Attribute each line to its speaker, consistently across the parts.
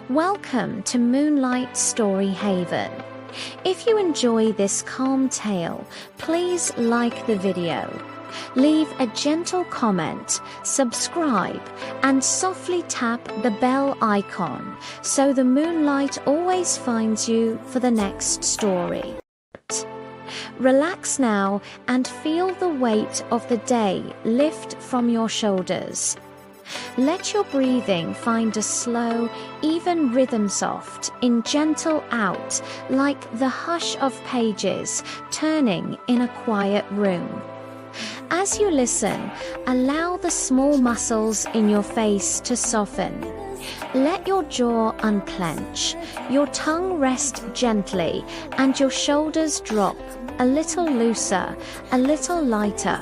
Speaker 1: Welcome to Moonlight Story Haven. If you enjoy this calm tale, please like the video. Leave a gentle comment, subscribe, and softly tap the bell icon so the moonlight always finds you for the next story. Relax now and feel the weight of the day lift from your shoulders. Let your breathing find a slow, even rhythm, soft in gentle out, like the hush of pages turning in a quiet room. As you listen, allow the small muscles in your face to soften. Let your jaw unclench, your tongue rest gently, and your shoulders drop a little looser, a little lighter.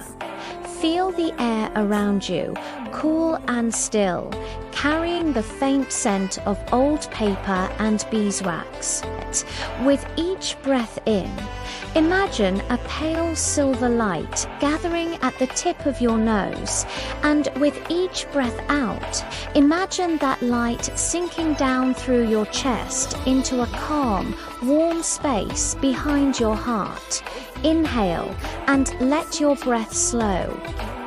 Speaker 1: Feel the air around you, cool and still, carrying the faint scent of old paper and beeswax. With each breath in, imagine a pale silver light gathering at the tip of your nose, and with each breath out, imagine that light sinking down through your chest into a calm, warm space behind your heart. Inhale and let your breath slow.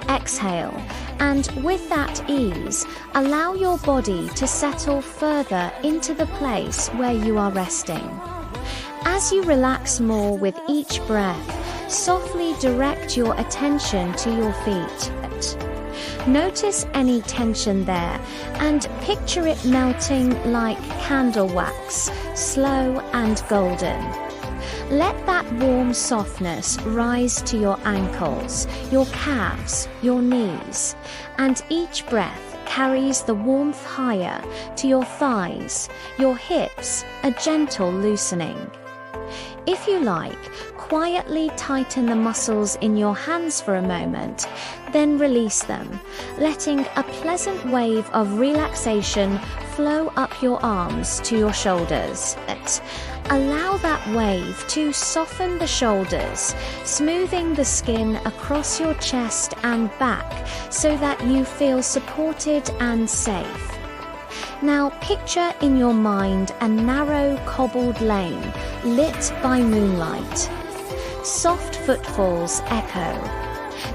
Speaker 1: Exhale, and with that ease, allow your body to settle further into the place where you are resting. As you relax more with each breath, softly direct your attention to your feet. Notice any tension there and picture it melting like candle wax, slow and golden. Let that warm softness rise to your ankles, your calves, your knees, and each breath carries the warmth higher to your thighs, your hips, a gentle loosening. If you like, quietly tighten the muscles in your hands for a moment, then release them, letting a pleasant wave of relaxation flow up your arms to your shoulders. Allow that wave to soften the shoulders, smoothing the skin across your chest and back so that you feel supported and safe. Now picture in your mind a narrow cobbled lane lit by moonlight. Soft footfalls echo.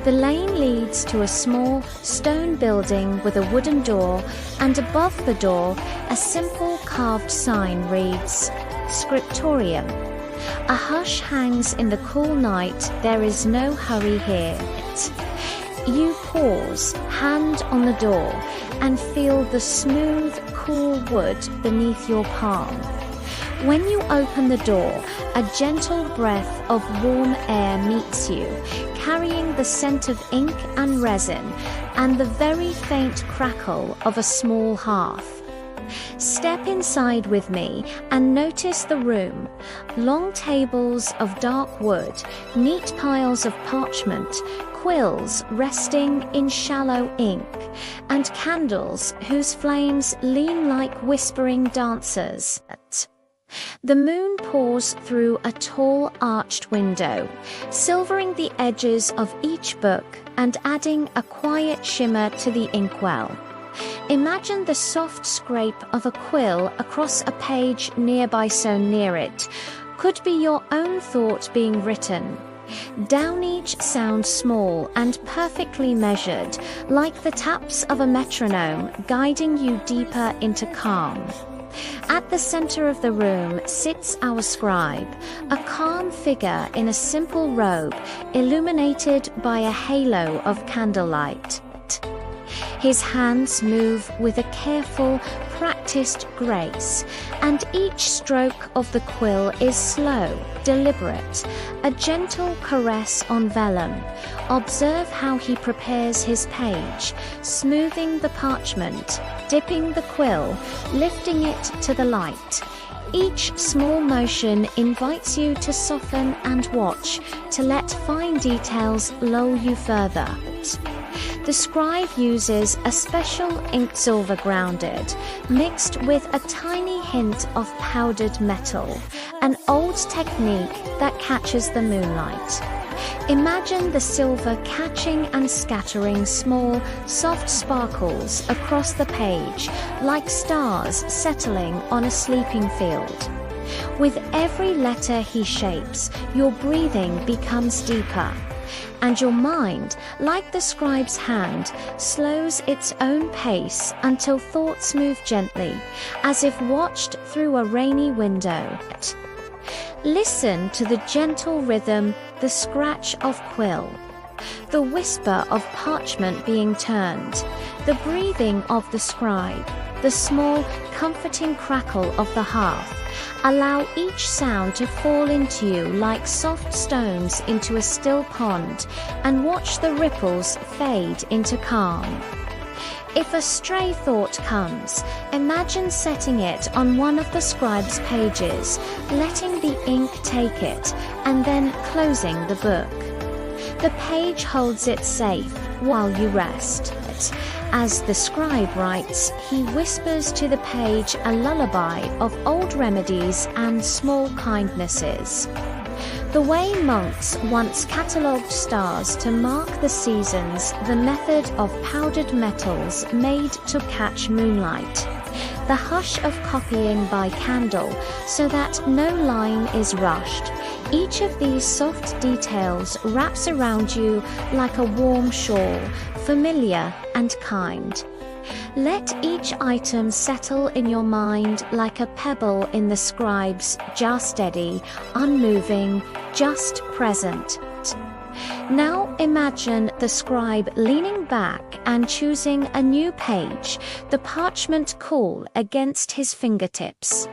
Speaker 1: The lane leads to a small stone building with a wooden door, and above the door a simple carved sign reads, Scriptorium. A hush hangs in the cool night, there is no hurry here. You pause, hand on the door, and feel the smooth, cool wood beneath your palm. When you open the door, a gentle breath of warm air meets you, carrying the scent of ink and resin and the very faint crackle of a small hearth. Step inside with me and notice the room. Long tables of dark wood, neat piles of parchment, quills resting in shallow ink, and candles whose flames lean like whispering dancers. The moon pours through a tall arched window, silvering the edges of each book and adding a quiet shimmer to the inkwell. Imagine the soft scrape of a quill across a page nearby, so near it could be your own thought being written. Down each sound small and perfectly measured, like the taps of a metronome guiding you deeper into calm. At the center of the room sits our scribe, a calm figure in a simple robe illuminated by a halo of candlelight. His hands move with a careful, practiced grace, and each stroke of the quill is slow, deliberate, a gentle caress on vellum. Observe how he prepares his page, smoothing the parchment, dipping the quill, lifting it to the light. Each small motion invites you to soften and watch, to let fine details lull you further. The scribe uses a special inked silver grounded, mixed with a tiny hint of powdered metal, an old technique that catches the moonlight. Imagine the silver catching and scattering small, soft sparkles across the page, like stars settling on a sleeping field. With every letter he shapes, your breathing becomes deeper, and your mind, like the scribe's hand, slows its own pace until thoughts move gently, as if watched through a rainy window. Listen to the gentle rhythm, the scratch of quill, the whisper of parchment being turned, the breathing of the scribe, the small, comforting crackle of the hearth. Allow each sound to fall into you like soft stones into a still pond, and watch the ripples fade into calm. If a stray thought comes, imagine setting it on one of the scribe's pages, letting the ink take it, and then closing the book. The page holds it safe while you rest. As the scribe writes, he whispers to the page a lullaby of old remedies and small kindnesses. The way monks once catalogued stars to mark the seasons, the method of powdered metals made to catch moonlight, the hush of copying by candle so that no line is rushed. Each of these soft details wraps around you like a warm shawl, familiar and kind. Let each item settle in your mind like a pebble in the scribe's jar, steady, unmoving, just present. Now imagine the scribe leaning back and choosing a new page, the parchment cool against his fingertips.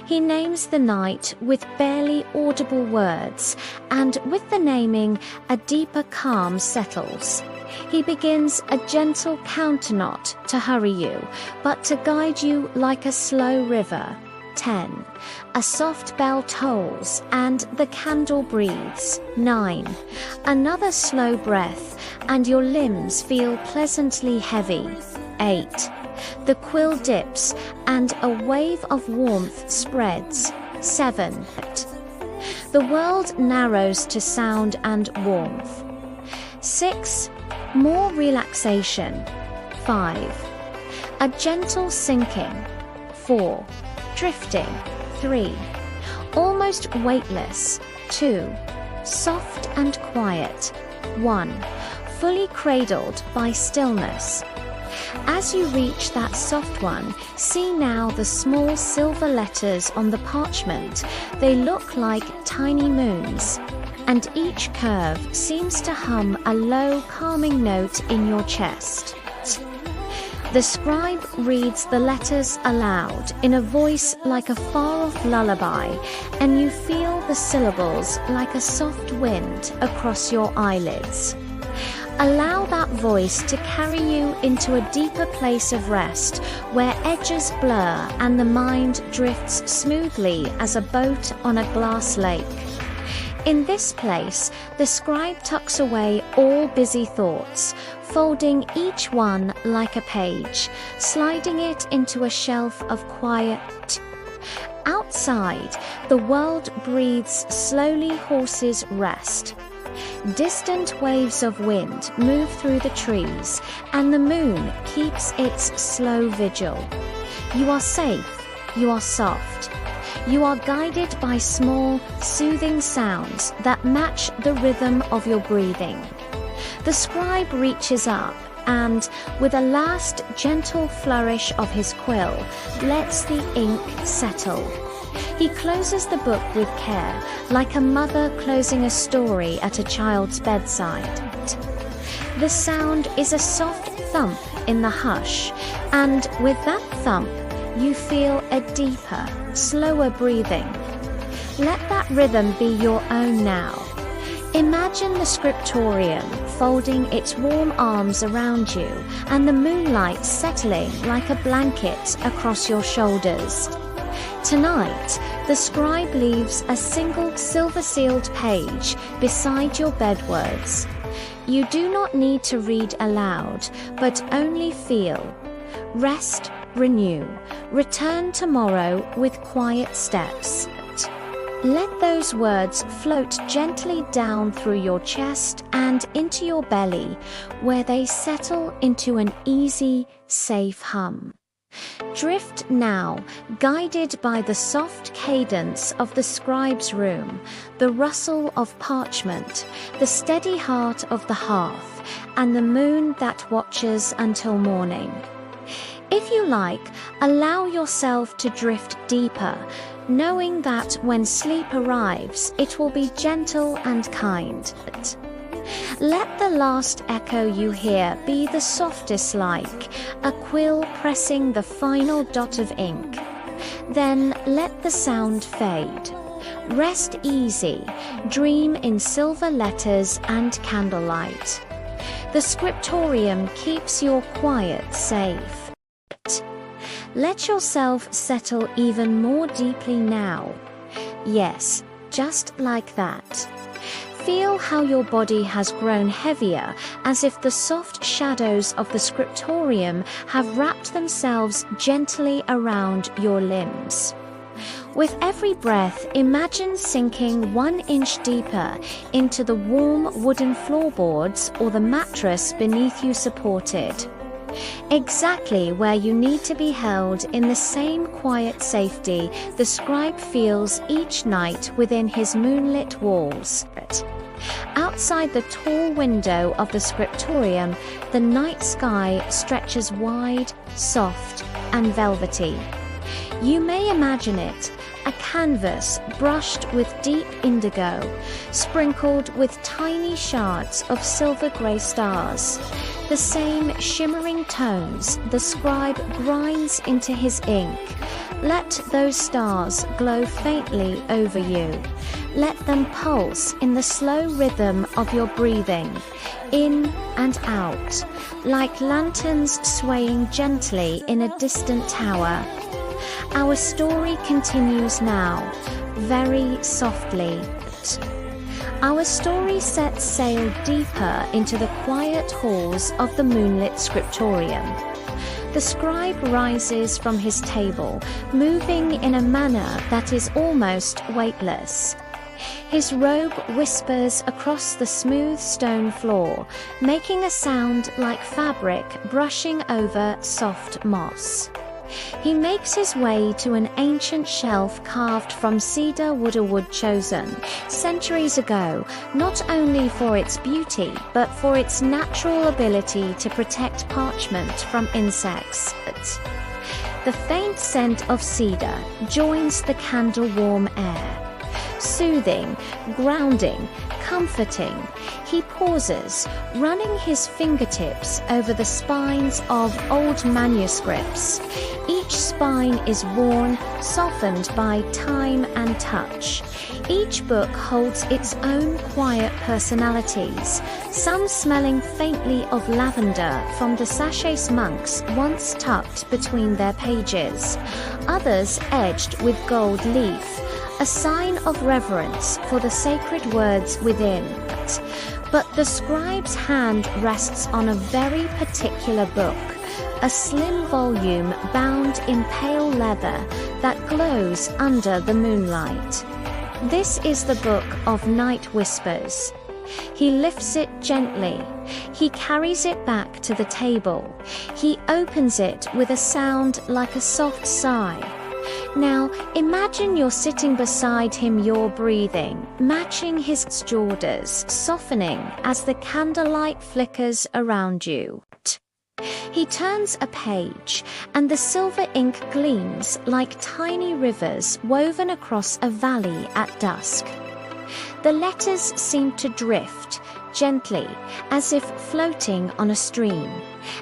Speaker 1: He names the night with barely audible words, and with the naming, a deeper calm settles. He begins a gentle counterknot to hurry you, but to guide you like a slow river. 10. A soft bell tolls, and the candle breathes. 9. Another slow breath, and your limbs feel pleasantly heavy. 8. The quill dips, and a wave of warmth spreads. 7. The world narrows to sound and warmth. 6. More relaxation. 5. A gentle sinking. 4. Drifting. 3. Almost weightless. 2. Soft and quiet. 1. Fully cradled by stillness. As you reach that soft one, see now the small silver letters on the parchment. They look like tiny moons, and each curve seems to hum a low, calming note in your chest. The scribe reads the letters aloud in a voice like a far-off lullaby, and you feel the syllables like a soft wind across your eyelids. Allow that voice to carry you into a deeper place of rest, where edges blur and the mind drifts smoothly as a boat on a glass lake. In this place, the scribe tucks away all busy thoughts, folding each one like a page, sliding it into a shelf of quiet. Outside, the world breathes slowly, horses rest. Distant waves of wind move through the trees, and the moon keeps its slow vigil. You are safe, you are soft. You are guided by small, soothing sounds that match the rhythm of your breathing. The scribe reaches up and, with a last gentle flourish of his quill, lets the ink settle. He closes the book with care, like a mother closing a story at a child's bedside. The sound is a soft thump in the hush, and with that thump, you feel a deeper, slower breathing. Let that rhythm be your own now. Imagine the scriptorium folding its warm arms around you, and the moonlight settling like a blanket across your shoulders. Tonight, the scribe leaves a single silver-sealed page beside your bedwords. You do not need to read aloud, but only feel. Rest, renew, return tomorrow with quiet steps. Let those words float gently down through your chest and into your belly, where they settle into an easy, safe hum. Drift now, guided by the soft cadence of the scribe's room, the rustle of parchment, the steady heart of the hearth, and the moon that watches until morning. If you like, allow yourself to drift deeper, knowing that when sleep arrives, it will be gentle and kind. Let the last echo you hear be the softest, like a quill pressing the final dot of ink. Then let the sound fade. Rest easy, dream in silver letters and candlelight. The scriptorium keeps your quiet safe. Let yourself settle even more deeply now. Yes, just like that. Feel how your body has grown heavier, as if the soft shadows of the scriptorium have wrapped themselves gently around your limbs. With every breath, imagine sinking 1 inch deeper into the warm wooden floorboards or the mattress beneath you, supported. Exactly where you need to be held in the same quiet safety the scribe feels each night within his moonlit walls. Outside the tall window of the scriptorium, the night sky stretches wide, soft, and velvety. You may imagine it, a canvas brushed with deep indigo, sprinkled with tiny shards of silver-grey stars. The same shimmering tones the scribe grinds into his ink. Let those stars glow faintly over you. Let them pulse in the slow rhythm of your breathing, in and out, like lanterns swaying gently in a distant tower. Our story continues now, very softly. Our story sets sail deeper into the quiet halls of the Moonlit Scriptorium. The scribe rises from his table, moving in a manner that is almost weightless. His robe whispers across the smooth stone floor, making a sound like fabric brushing over soft moss. He makes his way to an ancient shelf carved from cedar wood chosen centuries ago, not only for its beauty, but for its natural ability to protect parchment from insects. The faint scent of cedar joins the candle-warm air. Soothing, grounding, comforting, he pauses, running his fingertips over the spines of old manuscripts. Each spine is worn, softened by time and touch. Each book holds its own quiet personalities, some smelling faintly of lavender from the sachets monks once tucked between their pages, others edged with gold leaf, a sign of reverence for the sacred words within. But the scribe's hand rests on a very particular book, a slim volume bound in pale leather that glows under the moonlight. This is the Book of Night Whispers. He lifts it gently. He carries it back to the table. He opens it with a sound like a soft sigh. Now, imagine you're sitting beside him, your breathing, matching his shoulders, softening as the candlelight flickers around you. He turns a page, and the silver ink gleams like tiny rivers woven across a valley at dusk. The letters seem to drift, gently, as if floating on a stream.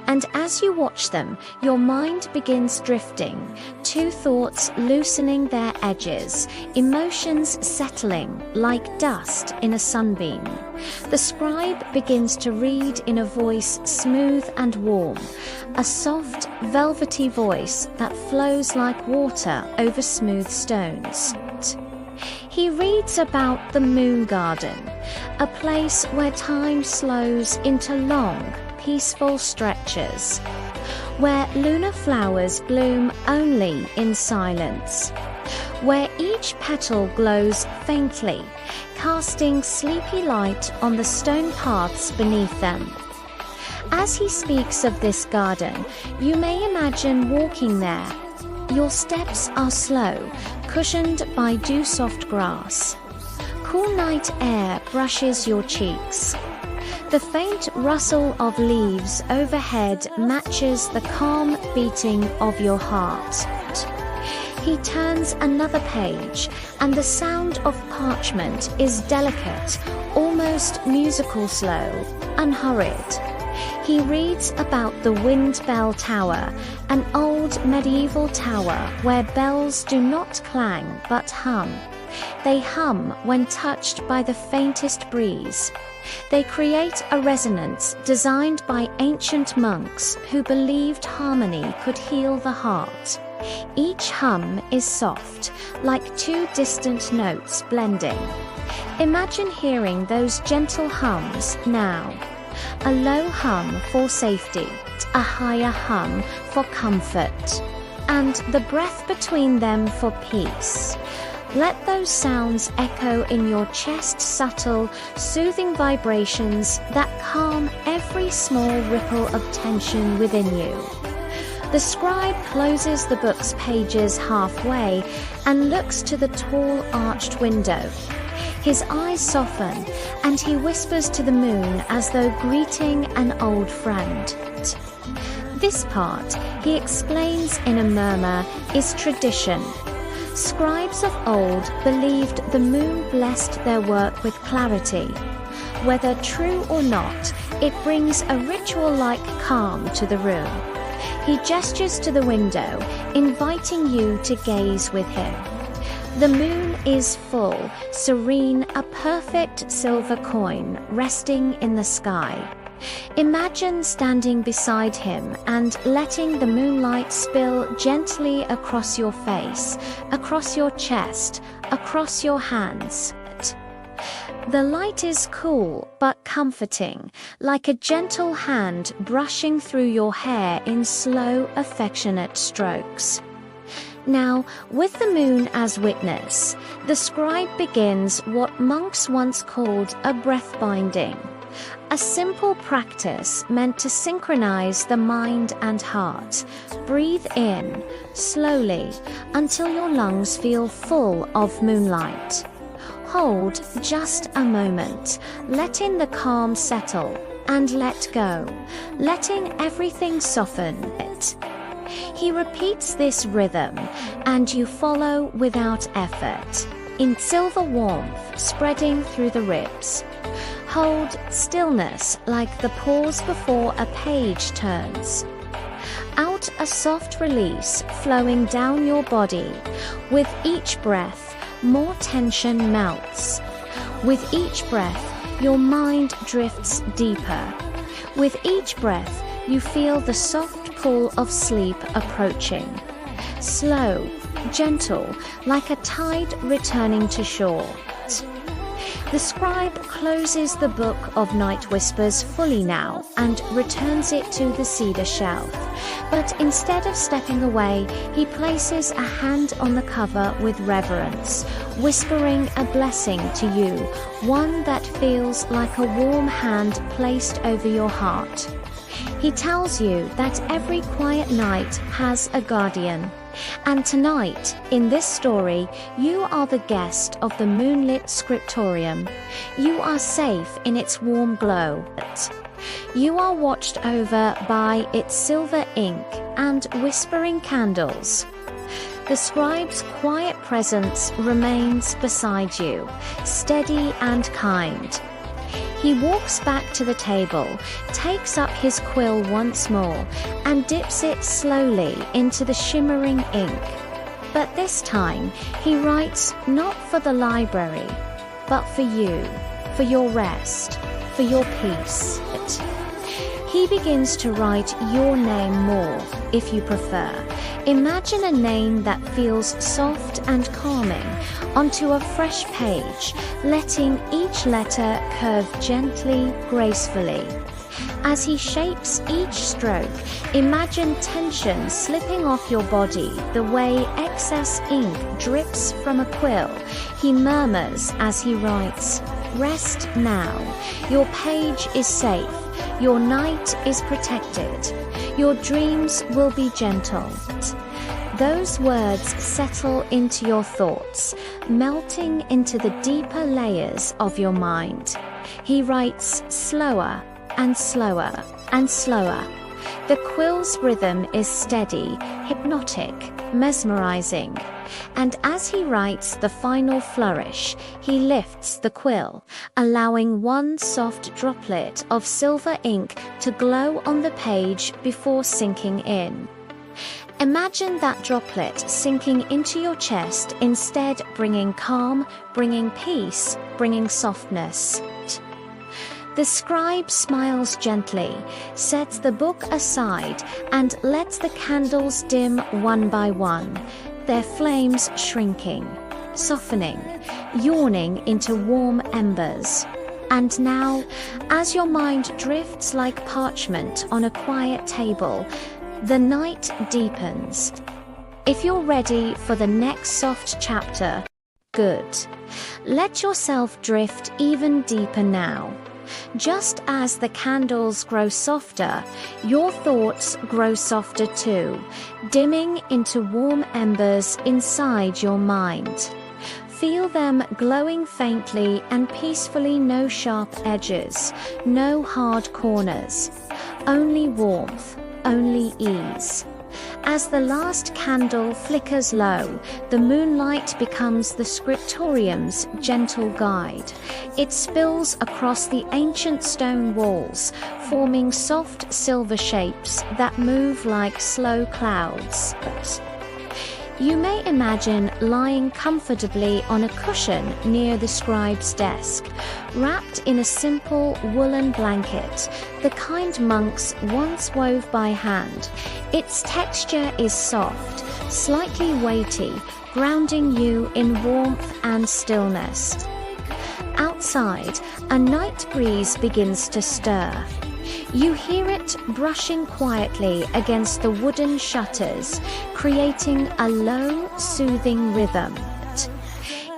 Speaker 1: And as you watch them, your mind begins drifting, two thoughts loosening their edges, emotions settling like dust in a sunbeam. The scribe begins to read in a voice smooth and warm, a soft, velvety voice that flows like water over smooth stones. He reads about the moon garden, a place where time slows into long, peaceful stretches, where lunar flowers bloom only in silence. where each petal glows faintly, casting sleepy light on the stone paths beneath them. As he speaks of this garden, you may imagine walking there. Your steps are slow, cushioned by dew-soft grass. Cool night air brushes your cheeks. The faint rustle of leaves overhead matches the calm beating of your heart. He turns another page, and the sound of parchment is delicate, almost musical slow, unhurried. He reads about the Wind Bell Tower, an old medieval tower where bells do not clang but hum. They hum when touched by the faintest breeze. They create a resonance designed by ancient monks who believed harmony could heal the heart. Each hum is soft, like two distant notes blending. Imagine hearing those gentle hums now. A low hum for safety, a higher hum for comfort, and the breath between them for peace. Let those sounds echo in your chest, subtle, soothing vibrations that calm every small ripple of tension within you. The scribe closes the book's pages halfway and looks to the tall arched window. His eyes soften, and he whispers to the moon as though greeting an old friend. This part, he explains in a murmur, is tradition. Scribes of old believed the moon blessed their work with clarity. Whether true or not, it brings a ritual-like calm to the room. He gestures to the window, inviting you to gaze with him. The moon is full, serene, a perfect silver coin resting in the sky. Imagine standing beside him and letting the moonlight spill gently across your face, across your chest, across your hands. The light is cool but comforting, like a gentle hand brushing through your hair in slow, affectionate strokes. Now, with the moon as witness, the scribe begins what monks once called a breath binding, a simple practice meant to synchronize the mind and heart. Breathe in, slowly, until your lungs feel full of moonlight. Hold just a moment, letting the calm settle, and let go, letting everything soften it. He repeats this rhythm, and you follow without effort, in silver warmth spreading through the ribs. Hold stillness like the pause before a page turns. Out a soft release flowing down your body. With each breath, more tension melts. With each breath, your mind drifts deeper. With each breath, you feel the soft pull of sleep approaching. Slow, gentle, like a tide returning to shore. The scribe closes the book of Night Whispers fully now and returns it to the cedar shelf. But instead of stepping away, he places a hand on the cover with reverence, whispering a blessing to you, one that feels like a warm hand placed over your heart. He tells you that every quiet night has a guardian. And tonight, in this story, you are the guest of the Moonlit Scriptorium. You are safe in its warm glow. You are watched over by its silver ink and whispering candles. The scribe's quiet presence remains beside you, steady and kind. He walks back to the table, takes up his quill once more, and dips it slowly into the shimmering ink. But this time, he writes not for the library, but for you, for your rest, for your peace. He begins to write your name more, if you prefer. Imagine a name that feels soft and calming onto a fresh page, letting each letter curve gently, gracefully. As he shapes each stroke, imagine tension slipping off your body the way excess ink drips from a quill. He murmurs as he writes, "Rest now. Your page is safe. Your night is protected. Your dreams will be gentle." Those words settle into your thoughts, melting into the deeper layers of your mind. He writes slower and slower and slower. The quill's rhythm is steady, hypnotic, mesmerizing. And as he writes the final flourish, he lifts the quill, allowing one soft droplet of silver ink to glow on the page before sinking in. Imagine that droplet sinking into your chest, instead bringing calm, bringing peace, bringing softness. The scribe smiles gently, sets the book aside, and lets the candles dim one by one, their flames shrinking, softening, yawning into warm embers. And now, as your mind drifts like parchment on a quiet table, the night deepens. If you're ready for the next soft chapter, good. Let yourself drift even deeper now. Just as the candles grow softer, your thoughts grow softer too, dimming into warm embers inside your mind. Feel them glowing faintly and peacefully, no sharp edges, no hard corners. Only warmth, only ease. As the last candle flickers low, the moonlight becomes the scriptorium's gentle guide. It spills across the ancient stone walls, forming soft silver shapes that move like slow clouds. You may imagine lying comfortably on a cushion near the scribe's desk, wrapped in a simple woolen blanket, the kind monks once wove by hand. Its texture is soft, slightly weighty, grounding you in warmth and stillness. Outside, a night breeze begins to stir. You hear it brushing quietly against the wooden shutters, creating a low, soothing rhythm.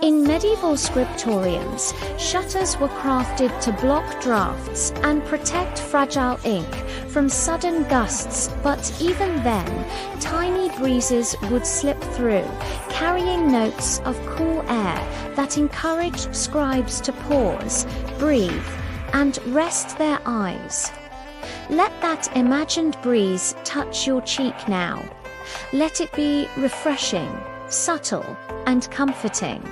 Speaker 1: In medieval scriptoriums, shutters were crafted to block drafts and protect fragile ink from sudden gusts, but even then, tiny breezes would slip through, carrying notes of cool air that encouraged scribes to pause, breathe, and rest their eyes. Let that imagined breeze touch your cheek now. Let it be refreshing, subtle, and comforting.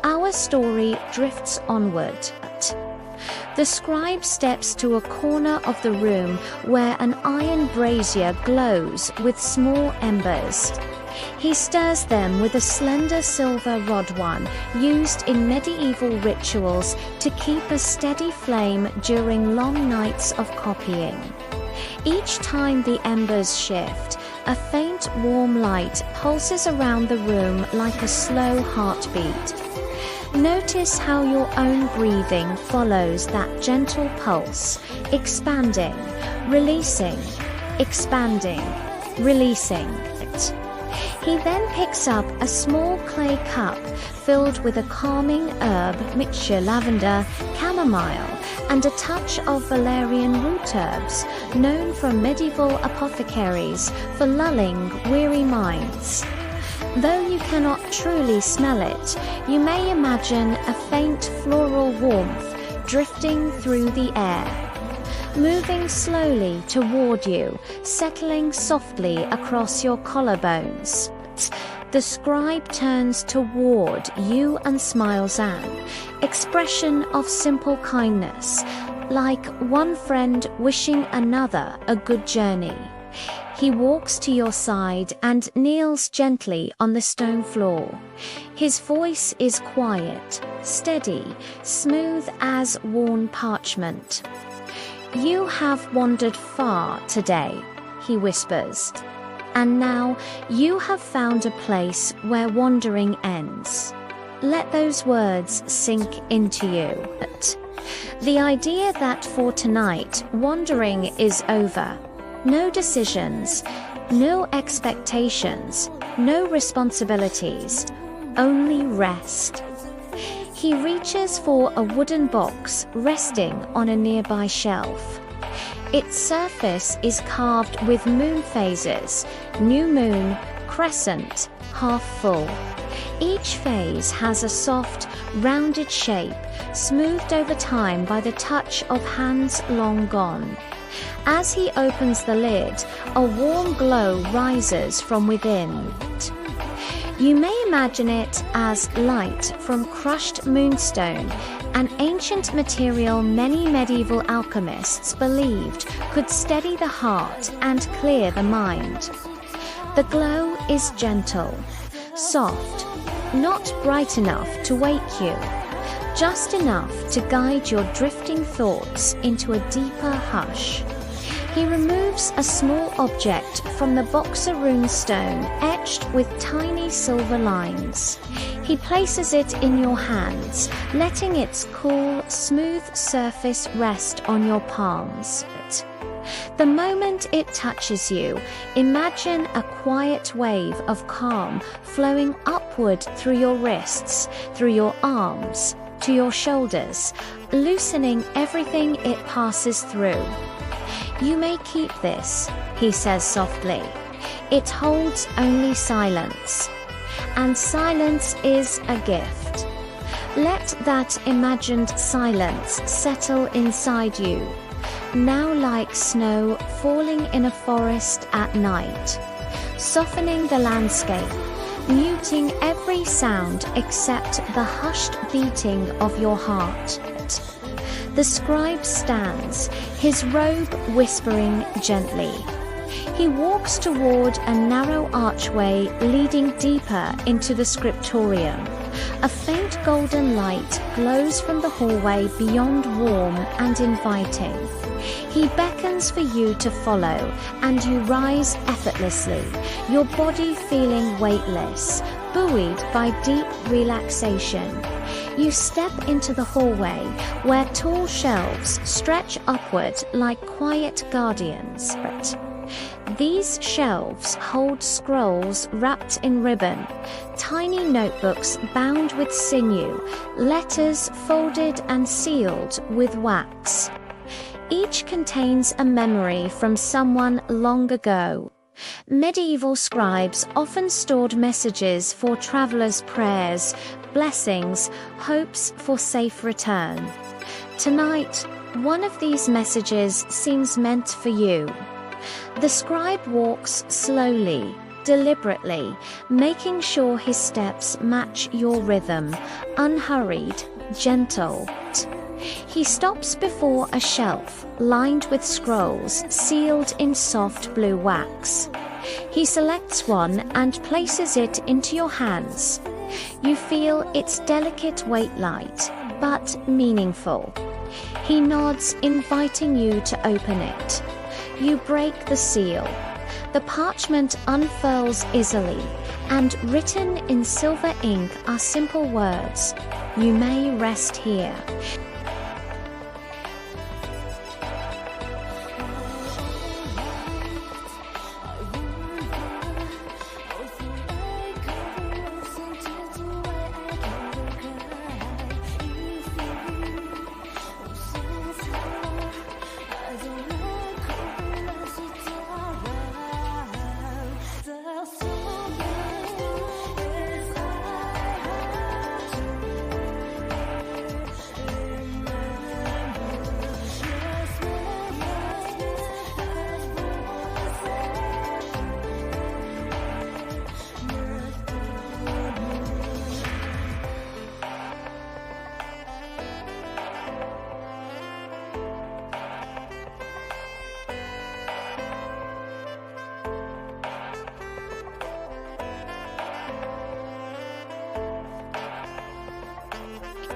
Speaker 1: Our story drifts onward. The scribe steps to a corner of the room where an iron brazier glows with small embers. He stirs them with a slender silver rod one used in medieval rituals to keep a steady flame during long nights of copying. Each time the embers shift, a faint warm light pulses around the room like a slow heartbeat. Notice how your own breathing follows that gentle pulse, expanding, releasing, expanding, releasing. He then picks up a small clay cup filled with a calming herb mixture, lavender, chamomile, and a touch of valerian root herbs, known from medieval apothecaries for lulling weary minds. Though you cannot truly smell it, you may imagine a faint floral warmth drifting through the air, moving slowly toward you, settling softly across your collarbones. The scribe turns toward you and smiles an expression of simple kindness, like one friend wishing another a good journey. He walks to your side and kneels gently on the stone floor. His voice is quiet, steady, smooth as worn parchment. "You have wandered far today," he whispers, "and now you have found a place where wandering ends." Let those words sink into you. The idea that for tonight, wandering is over. No decisions, no expectations, no responsibilities, only rest. He reaches for a wooden box resting on a nearby shelf. Its surface is carved with moon phases, new moon, crescent, half full. Each phase has a soft, rounded shape, smoothed over time by the touch of hands long gone. As he opens the lid, a warm glow rises from within. You may imagine it as light from crushed moonstone, an ancient material many medieval alchemists believed could steady the heart and clear the mind. The glow is gentle, soft, not bright enough to wake you, just enough to guide your drifting thoughts into a deeper hush. He removes a small object from the boxer rune stone etched with tiny silver lines. He places it in your hands, letting its cool, smooth surface rest on your palms. The moment it touches you, imagine a quiet wave of calm flowing upward through your wrists, through your arms, to your shoulders, loosening everything it passes through. You may keep this, he says softly. It holds only silence. And silence is a gift. Let that imagined silence settle inside you, now like snow falling in a forest at night, softening the landscape, muting every sound except the hushed beating of your heart. The scribe stands, his robe whispering gently. He walks toward a narrow archway leading deeper into the scriptorium. A faint golden light glows from the hallway beyond, warm and inviting. He beckons for you to follow, and you rise effortlessly, your body feeling weightless, buoyed by deep relaxation. You step into the hallway, where tall shelves stretch upward like quiet guardians. These shelves hold scrolls wrapped in ribbon, tiny notebooks bound with sinew, letters folded and sealed with wax. Each contains a memory from someone long ago. Medieval scribes often stored messages for travelers' prayers, blessings, hopes for safe return. Tonight, one of these messages seems meant for you. The scribe walks slowly, deliberately, making sure his steps match your rhythm, unhurried, gentle. He stops before a shelf lined with scrolls sealed in soft blue wax. He selects one and places it into your hands. You feel its delicate weight light, but meaningful. He nods, inviting you to open it. You break the seal. The parchment unfurls easily, and written in silver ink are simple words: "You may rest here."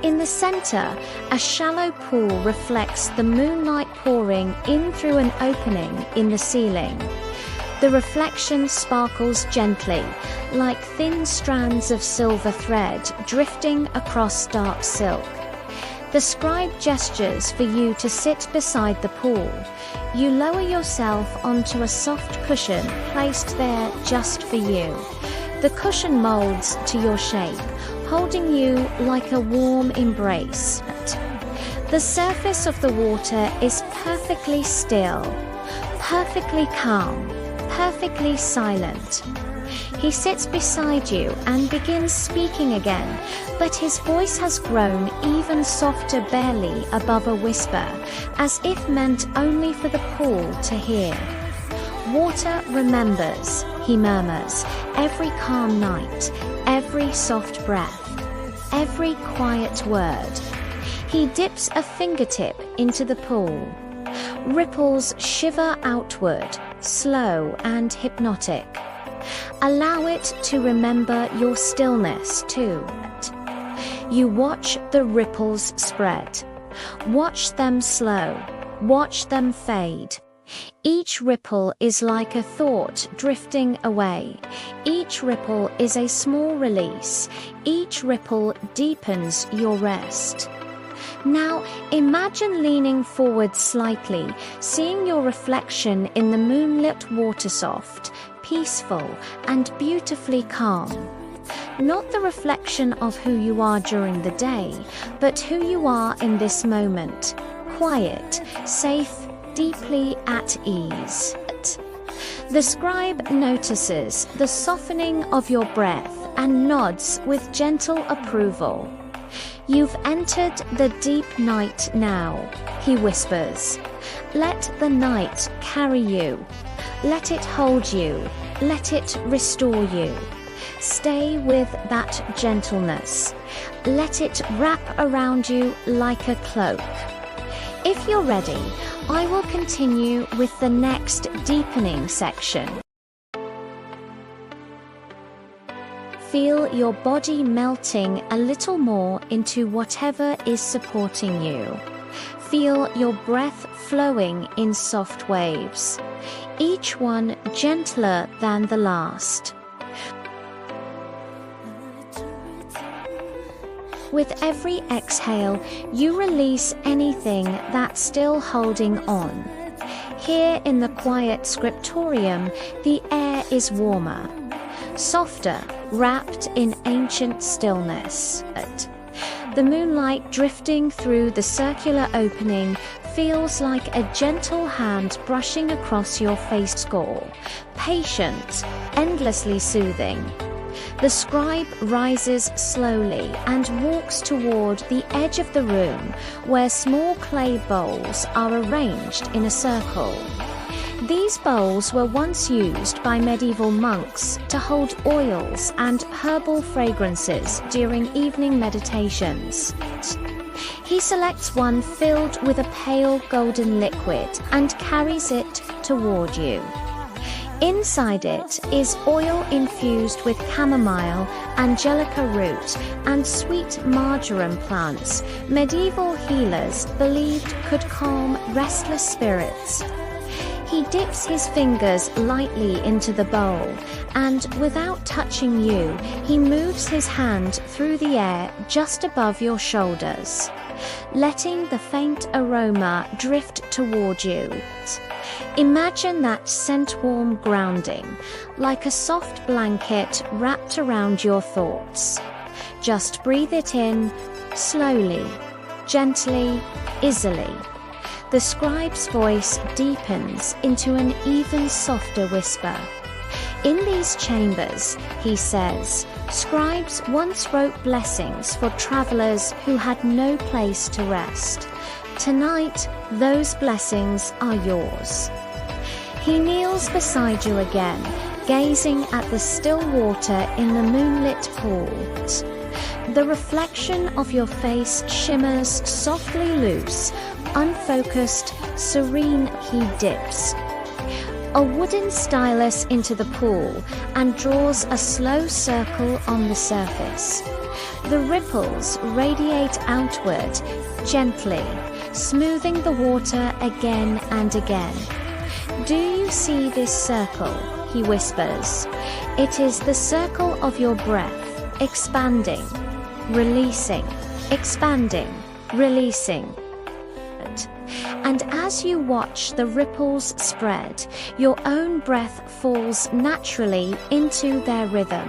Speaker 1: In the center, a shallow pool reflects the moonlight pouring in through an opening in the ceiling. The reflection sparkles gently, like thin strands of silver thread drifting across dark silk. The scribe gestures for you to sit beside the pool. You lower yourself onto a soft cushion placed there just for you. The cushion molds to your shape, holding you like a warm embrace. The surface of the water is perfectly still, perfectly calm, perfectly silent. He sits beside you and begins speaking again, but his voice has grown even softer, barely above a whisper, as if meant only for the pool to hear. Water remembers, he murmurs, every calm night, every soft breath, every quiet word. He dips a fingertip into the pool. Ripples shiver outward, slow and hypnotic. Allow it to remember your stillness too. You watch the ripples spread. Watch them slow. Watch them fade. Each ripple is like a thought drifting away. Each ripple is a small release. Each ripple deepens your rest. Now imagine leaning forward slightly, seeing your reflection in the moonlit water, soft, peaceful, and beautifully calm. Not the reflection of who you are during the day, but who you are in this moment, quiet, safe, deeply at ease. The scribe notices the softening of your breath and nods with gentle approval. You've entered the deep night now, he whispers. Let the night carry you. Let it hold you. Let it restore you. Stay with that gentleness. Let it wrap around you like a cloak. If you're ready, I will continue with the next deepening section. Feel your body melting a little more into whatever is supporting you. Feel your breath flowing in soft waves, each one gentler than the last. With every exhale, you release anything that's still holding on. Here in the quiet scriptorium, the air is warmer, softer, wrapped in ancient stillness. The moonlight drifting through the circular opening feels like a gentle hand brushing across your face score, patient, endlessly soothing. The scribe rises slowly and walks toward the edge of the room where small clay bowls are arranged in a circle. These bowls were once used by medieval monks to hold oils and herbal fragrances during evening meditations. He selects one filled with a pale golden liquid and carries it toward you. Inside it is oil infused with chamomile, angelica root, and sweet marjoram plants medieval healers believed could calm restless spirits. He dips his fingers lightly into the bowl, and without touching you, he moves his hand through the air just above your shoulders, letting the faint aroma drift toward you. Imagine that scent-warm grounding, like a soft blanket wrapped around your thoughts. Just breathe it in, slowly, gently, easily. The scribe's voice deepens into an even softer whisper. In these chambers, he says, scribes once wrote blessings for travelers who had no place to rest. Tonight, those blessings are yours. He kneels beside you again, gazing at the still water in the moonlit pool. The reflection of your face shimmers softly loose, unfocused, serene. He dips a wooden stylus into the pool and draws a slow circle on the surface. The ripples radiate outward, gently, smoothing the water again and again. Do you see this circle? He whispers. It is the circle of your breath, expanding, releasing, expanding, releasing. And as you watch the ripples spread, your own breath falls naturally into their rhythm.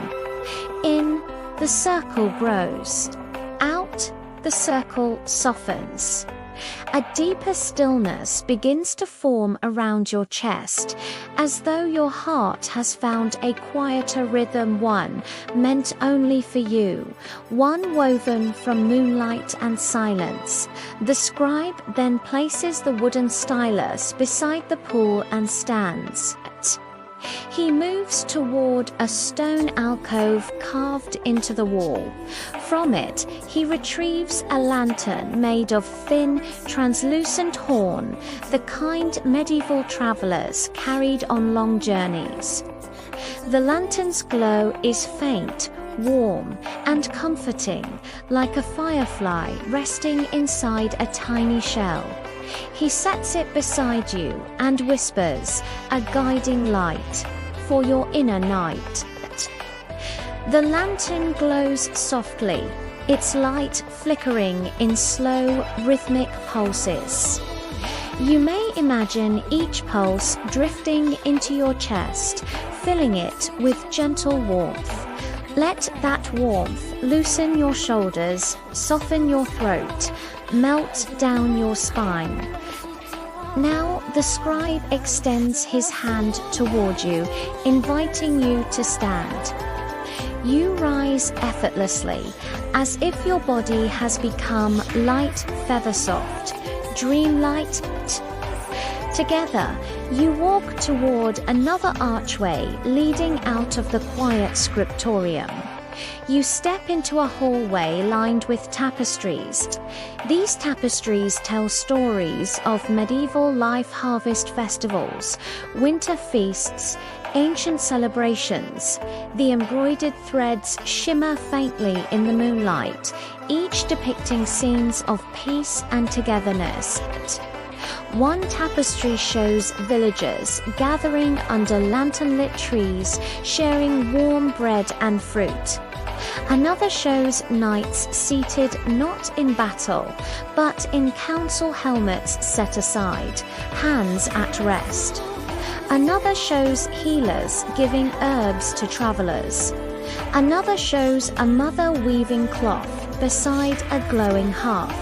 Speaker 1: In, the circle grows. Out, the circle softens. A deeper stillness begins to form around your chest, as though your heart has found a quieter rhythm, one meant only for you, one woven from moonlight and silence. The scribe then places the wooden stylus beside the pool and stands. He moves toward a stone alcove carved into the wall. From it, he retrieves a lantern made of thin, translucent horn, the kind medieval travelers carried on long journeys. The lantern's glow is faint, warm, and comforting, like a firefly resting inside a tiny shell. He sets it beside you and whispers, a guiding light for your inner night. The lantern glows softly, its light flickering in slow, rhythmic pulses. You may imagine each pulse drifting into your chest, filling it with gentle warmth. Let that warmth loosen your shoulders, soften your throat, melt down your spine. Now the scribe extends his hand toward you, inviting you to stand. You rise effortlessly, as if your body has become light, feather soft, dreamlight. Together, you walk toward another archway leading out of the quiet scriptorium. You step into a hallway lined with tapestries. These tapestries tell stories of medieval life harvest festivals, winter feasts, ancient celebrations. The embroidered threads shimmer faintly in the moonlight, each depicting scenes of peace and togetherness. One tapestry shows villagers gathering under lantern-lit trees, sharing warm bread and fruit. Another shows knights seated not in battle, but in council helmets set aside, hands at rest. Another shows healers giving herbs to travelers. Another shows a mother weaving cloth beside a glowing hearth.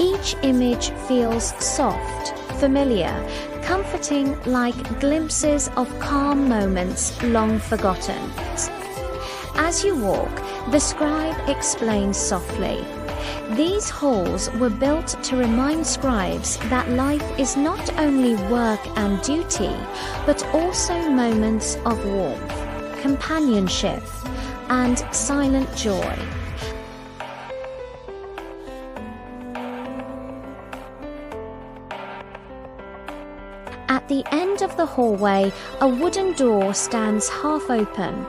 Speaker 1: Each image feels soft, familiar, comforting, like glimpses of calm moments long forgotten. As you walk, the scribe explains softly. These halls were built to remind scribes that life is not only work and duty, but also moments of warmth, companionship, and silent joy. At the end of the hallway, a wooden door stands half open.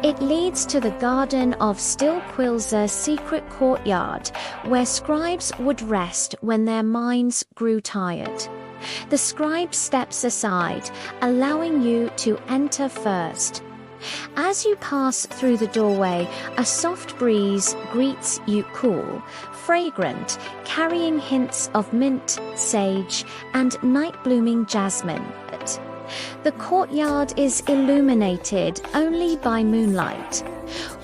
Speaker 1: It leads to the garden of Still Quill's secret courtyard, where scribes would rest when their minds grew tired. The scribe steps aside, allowing you to enter first. As you pass through the doorway, a soft breeze greets you, cool, fragrant, carrying hints of mint, sage, and night-blooming jasmine. The courtyard is illuminated only by moonlight,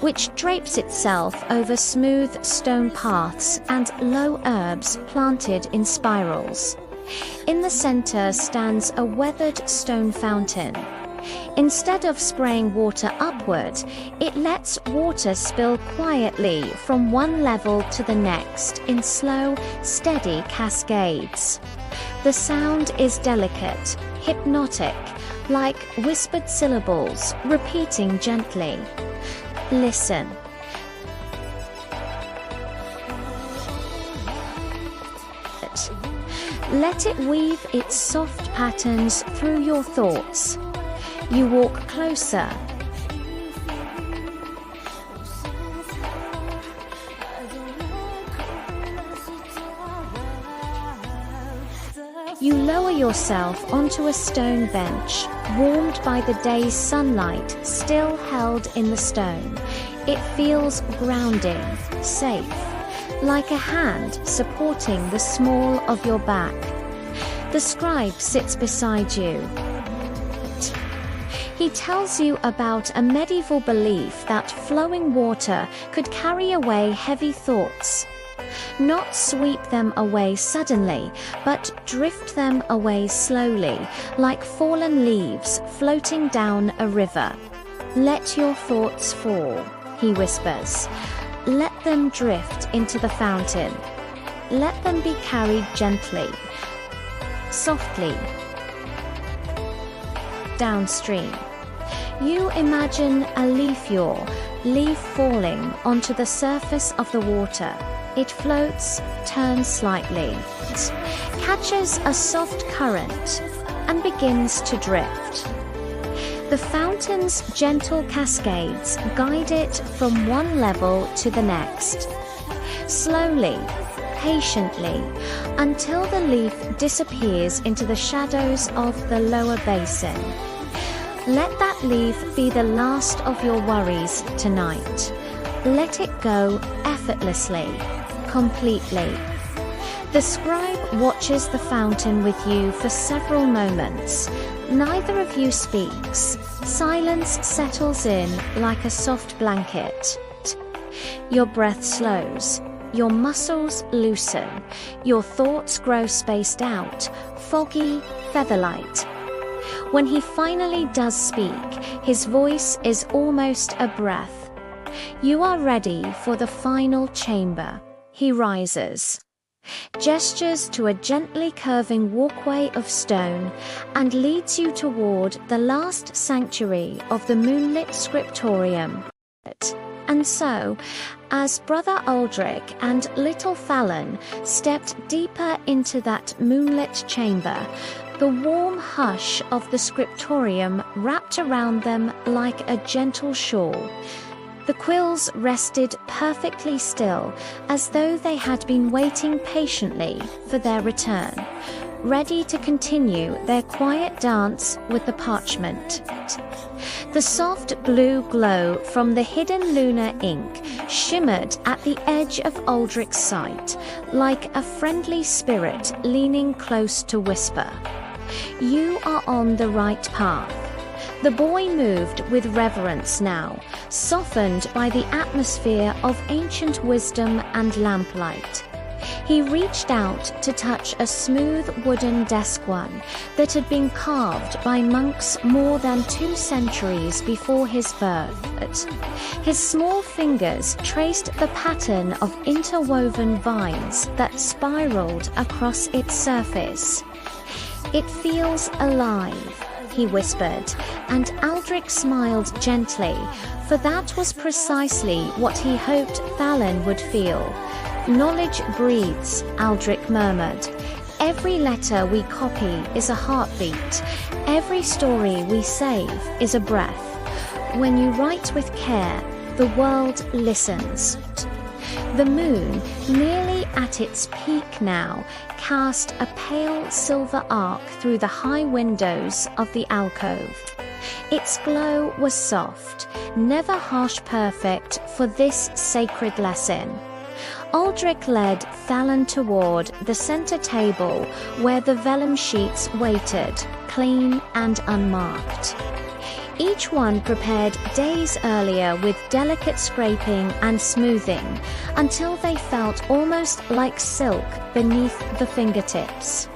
Speaker 1: which drapes itself over smooth stone paths and low herbs planted in spirals. In the center stands a weathered stone fountain. Instead of spraying water upward, it lets water spill quietly from one level to the next in slow, steady cascades. The sound is delicate, hypnotic, like whispered syllables repeating gently. Listen. Let it weave its soft patterns through your thoughts. You walk closer. You lower yourself onto a stone bench, warmed by the day's sunlight still held in the stone. It feels grounding, safe. like a hand supporting the small of your back. The scribe sits beside you. He tells you about a medieval belief that flowing water could carry away heavy thoughts. Not sweep them away suddenly, but drift them away slowly, like fallen leaves floating down a river. Let your thoughts fall, he whispers. Let them drift into the fountain. Let them be carried gently, softly, downstream. You imagine a leaf falling onto the surface of the water. It floats, turns slightly, catches a soft current, and begins to drift. The fountain's gentle cascades guide it from one level to the next. Slowly, patiently, until the leaf disappears into the shadows of the lower basin. Let that leaf be the last of your worries tonight. Let it go effortlessly, completely. The scribe watches the fountain with you for several moments. Neither of you speaks. Silence settles in like a soft blanket. Your breath slows. Your muscles loosen. Your thoughts grow spaced out, foggy, featherlight. When he finally does speak, his voice is almost a breath. You are ready for the final chamber. He rises, gestures to a gently curving walkway of stone, and leads you toward the last sanctuary of the Moonlit Scriptorium. And so, as Brother Aldrich and little Fallon stepped deeper into that moonlit chamber, the warm hush of the scriptorium wrapped around them like a gentle shawl. The quills rested perfectly still, as though they had been waiting patiently for their return, ready to continue their quiet dance with the parchment. The soft blue glow from the hidden lunar ink shimmered at the edge of Aldrich's sight, like a friendly spirit leaning close to whisper, "You are on the right path." The boy moved with reverence now, softened by the atmosphere of ancient wisdom and lamplight. He reached out to touch a smooth wooden desk one that had been carved by monks more than 2 centuries before his birth. His small fingers traced the pattern of interwoven vines that spiraled across its surface. "It feels alive," he whispered, and Aldrich smiled gently, for that was precisely what he hoped Fallon would feel. "Knowledge breathes," Aldrich murmured. "Every letter we copy is a heartbeat. Every story we save is a breath. When you write with care, the world listens." The moon, nearly at its peak now, cast a pale silver arc through the high windows of the alcove. Its glow was soft, never harsh perfect for this sacred lesson. Aldrich led Fallon toward the center table where the vellum sheets waited, clean and unmarked. Each one prepared days earlier with delicate scraping and smoothing, until they felt almost like silk beneath the fingertips.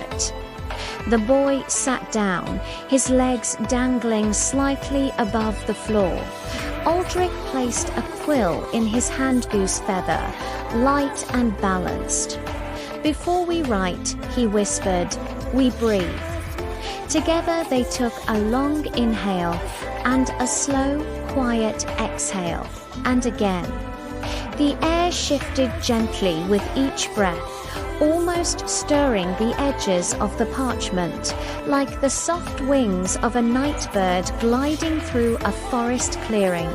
Speaker 1: The boy sat down, his legs dangling slightly above the floor. Aldrich placed a quill in his hand-goose feather, light and balanced. "Before we write," he whispered, "we breathe." Together they took a long inhale and a slow, quiet exhale, and again. The air shifted gently with each breath, almost stirring the edges of the parchment, like the soft wings of a night bird gliding through a forest clearing.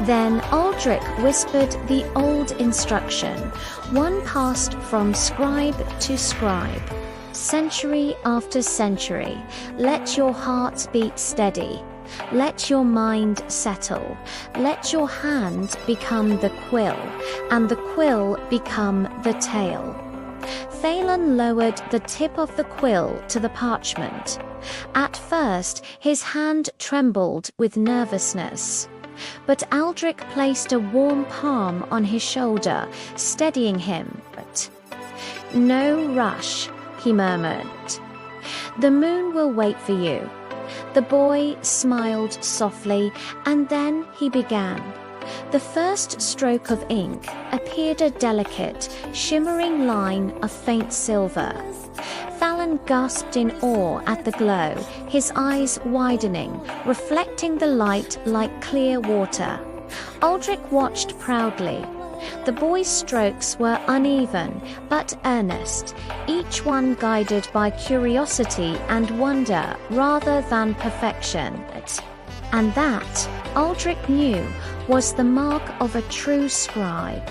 Speaker 1: Then Aldrich whispered the old instruction, one passed from scribe to scribe. "Century after century, let your heart beat steady. Let your mind settle. Let your hand become the quill, and the quill become the tale. Thalen lowered the tip of the quill to the parchment. At first, his hand trembled with nervousness. But Aldrich placed a warm palm on his shoulder, steadying him. "No rush," he murmured. "The moon will wait for you." The boy smiled softly, and then he began. The first stroke of ink appeared a delicate, shimmering line of faint silver. Thalen gasped in awe at the glow, his eyes widening, reflecting the light like clear water. Aldrich watched proudly. The boy's strokes were uneven but earnest, each one guided by curiosity and wonder rather than perfection. And that, Aldrich knew, was the mark of a true scribe.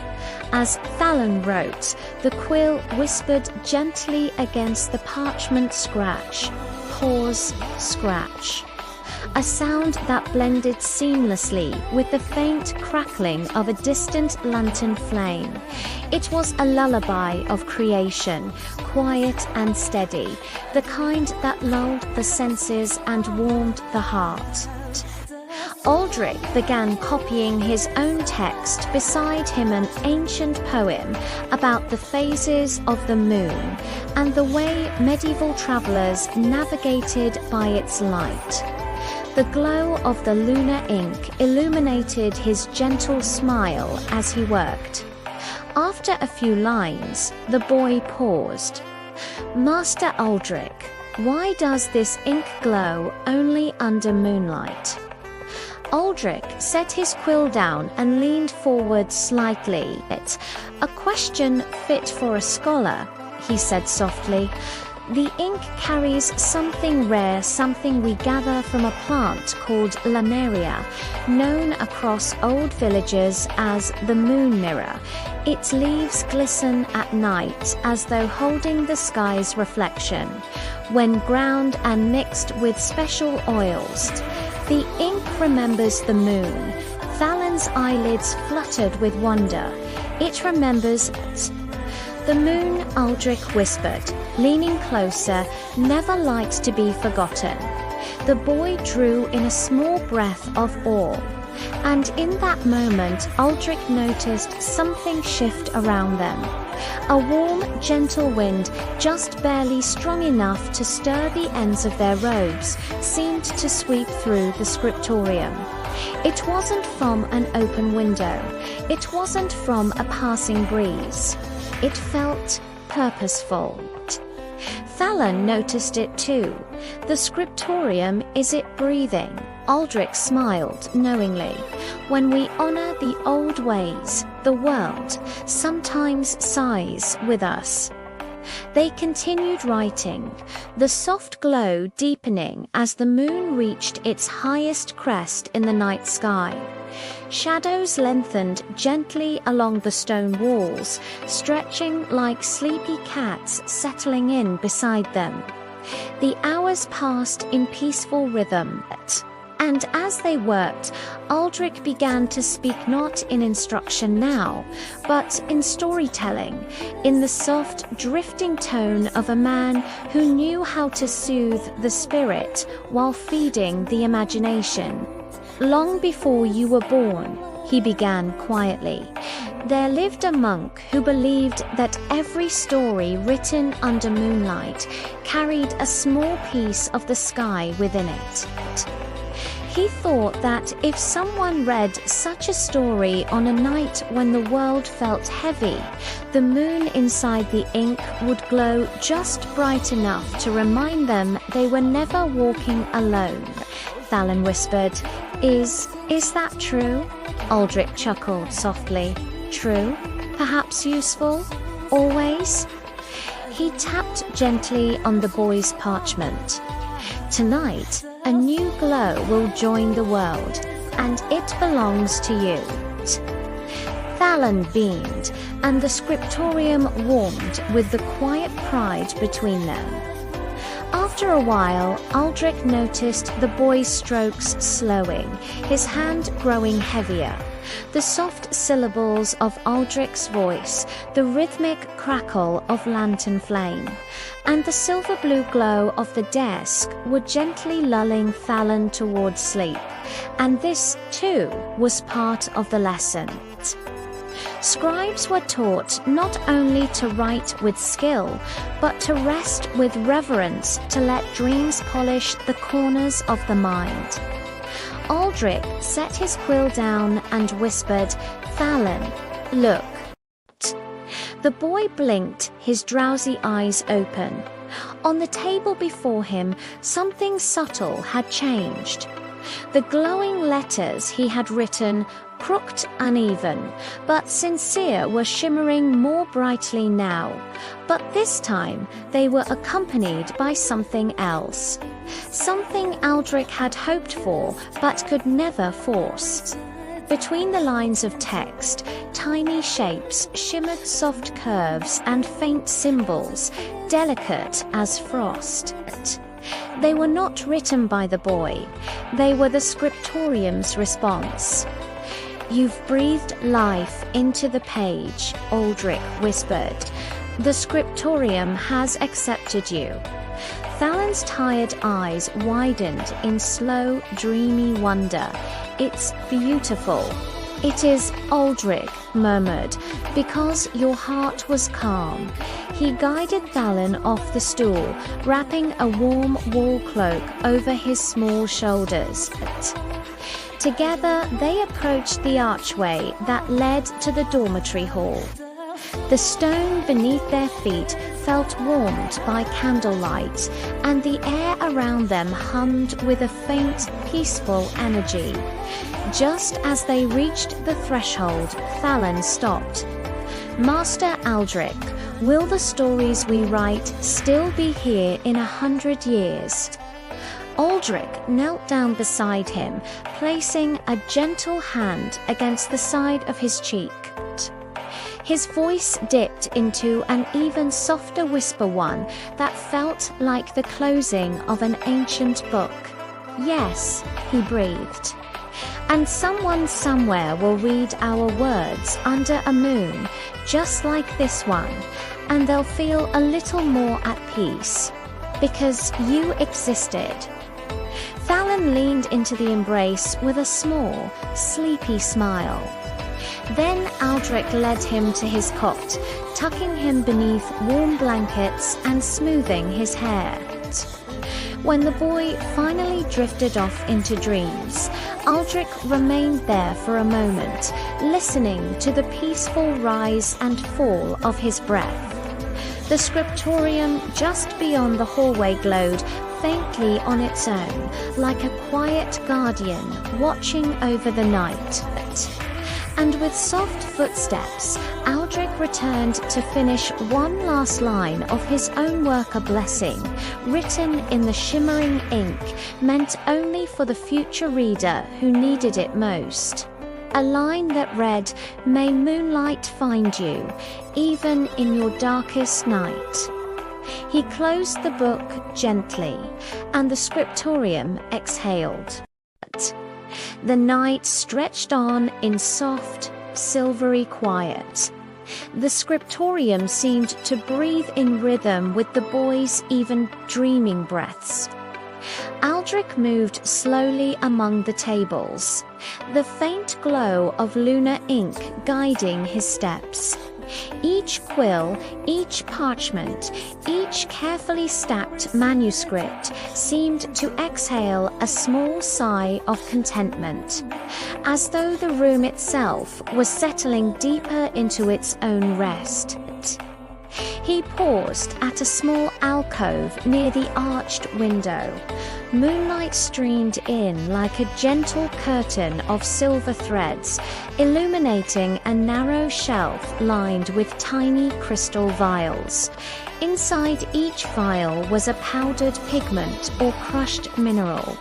Speaker 1: As Thalen wrote, the quill whispered gently against the parchment scratch, pause, scratch. A sound that blended seamlessly with the faint crackling of a distant lantern flame. It was a lullaby of creation, quiet and steady, the kind that lulled the senses and warmed the heart. Aldrich began copying his own text, beside him an ancient poem about the phases of the moon and the way medieval travelers navigated by its light. The glow of the lunar ink illuminated his gentle smile as he worked. After a few lines, the boy paused. "Master Aldrich, why does this ink glow only under moonlight?" Aldrich set his quill down and leaned forward slightly. "It's a question fit for a scholar," he said softly. "The ink carries something rare, something we gather from a plant called lameria, known across old villages as the moon mirror. Its leaves glisten at night as though holding the sky's reflection. When ground and mixed with special oils, the ink remembers the moon." Thalen's eyelids fluttered with wonder. "It remembers the moon," Aldrich whispered, leaning closer, "never liked to be forgotten." The boy drew in a small breath of awe. And in that moment, Aldrich noticed something shift around them. A warm, gentle wind, just barely strong enough to stir the ends of their robes, seemed to sweep through the scriptorium. It wasn't from an open window. It wasn't from a passing breeze. It felt purposeful. Thalen noticed it too. "The scriptorium, is it breathing?" Aldrich smiled knowingly. "When we honor the old ways, the world sometimes sighs with us." They continued writing, the soft glow deepening as the moon reached its highest crest in the night sky. Shadows lengthened gently along the stone walls, stretching like sleepy cats settling in beside them. The hours passed in peaceful rhythm. And as they worked, Aldrich began to speak not in instruction now, but in storytelling, in the soft, drifting tone of a man who knew how to soothe the spirit while feeding the imagination. "Long before you were born," he began quietly, "there lived a monk who believed that every story written under moonlight carried a small piece of the sky within it. He thought that if someone read such a story on a night when the world felt heavy, the moon inside the ink would glow just bright enough to remind them they were never walking alone." Thalen whispered, Is that true?" Aldrich chuckled softly. "True? Perhaps useful? Always?" He tapped gently on the boy's parchment. "Tonight, a new glow will join the world, and it belongs to you." Thalen beamed, and the scriptorium warmed with the quiet pride between them. After a while, Aldrich noticed the boy's strokes slowing, his hand growing heavier. The soft syllables of Aldrich's voice, the rhythmic crackle of lantern flame, and the silver-blue glow of the desk were gently lulling Thalon towards sleep, and this, too, was part of the lesson. Scribes were taught not only to write with skill, but to rest with reverence, to let dreams polish the corners of the mind. Aldrich set his quill down and whispered, "Thalon, look." The boy blinked, his drowsy eyes open. On the table before him, something subtle had changed. The glowing letters he had written, crooked, uneven, but sincere, were shimmering more brightly now. But this time they were accompanied by something else. Something Aldrich had hoped for, but could never force. Between the lines of text, tiny shapes shimmered, soft curves and faint symbols, delicate as frost. They were not written by the boy. They were the scriptorium's response. "You've breathed life into the page," Aldrich whispered. "The scriptorium has accepted you." Thalon's tired eyes widened in slow, dreamy wonder. "It's beautiful." "It is," Aldrich murmured, "because your heart was calm." He guided Thalon off the stool, wrapping a warm wool cloak over his small shoulders. Together they approached the archway that led to the dormitory hall. The stone beneath their feet felt warmed by candlelight, and the air around them hummed with a faint, peaceful energy. Just as they reached the threshold, Thalon stopped. "Master Aldrich, will the stories we write still be here in 100 years?" Aldrich knelt down beside him, placing a gentle hand against the side of his cheek. His voice dipped into an even softer whisper, one that felt like the closing of an ancient book. "Yes," he breathed. "And someone somewhere will read our words under a moon, just like this one, and they'll feel a little more at peace. Because you existed." Thalon leaned into the embrace with a small, sleepy smile. Then Aldrich led him to his cot, tucking him beneath warm blankets and smoothing his hair. When the boy finally drifted off into dreams, Aldrich remained there for a moment, listening to the peaceful rise and fall of his breath. The scriptorium just beyond the hallway glowed faintly on its own, like a quiet guardian watching over the night. And with soft footsteps, Aldrich returned to finish one last line of his own work, a blessing, written in the shimmering ink, meant only for the future reader who needed it most. A line that read, "May moonlight find you, even in your darkest night." He closed the book gently, and the scriptorium exhaled. The night stretched on in soft, silvery quiet. The scriptorium seemed to breathe in rhythm with the boy's even dreaming breaths. Aldrich moved slowly among the tables, the faint glow of lunar ink guiding his steps. Each quill, each parchment, each carefully stacked manuscript seemed to exhale a small sigh of contentment, as though the room itself was settling deeper into its own rest. He paused at a small alcove near the arched window. Moonlight streamed in like a gentle curtain of silver threads, illuminating a narrow shelf lined with tiny crystal vials. Inside each vial was a powdered pigment or crushed mineral,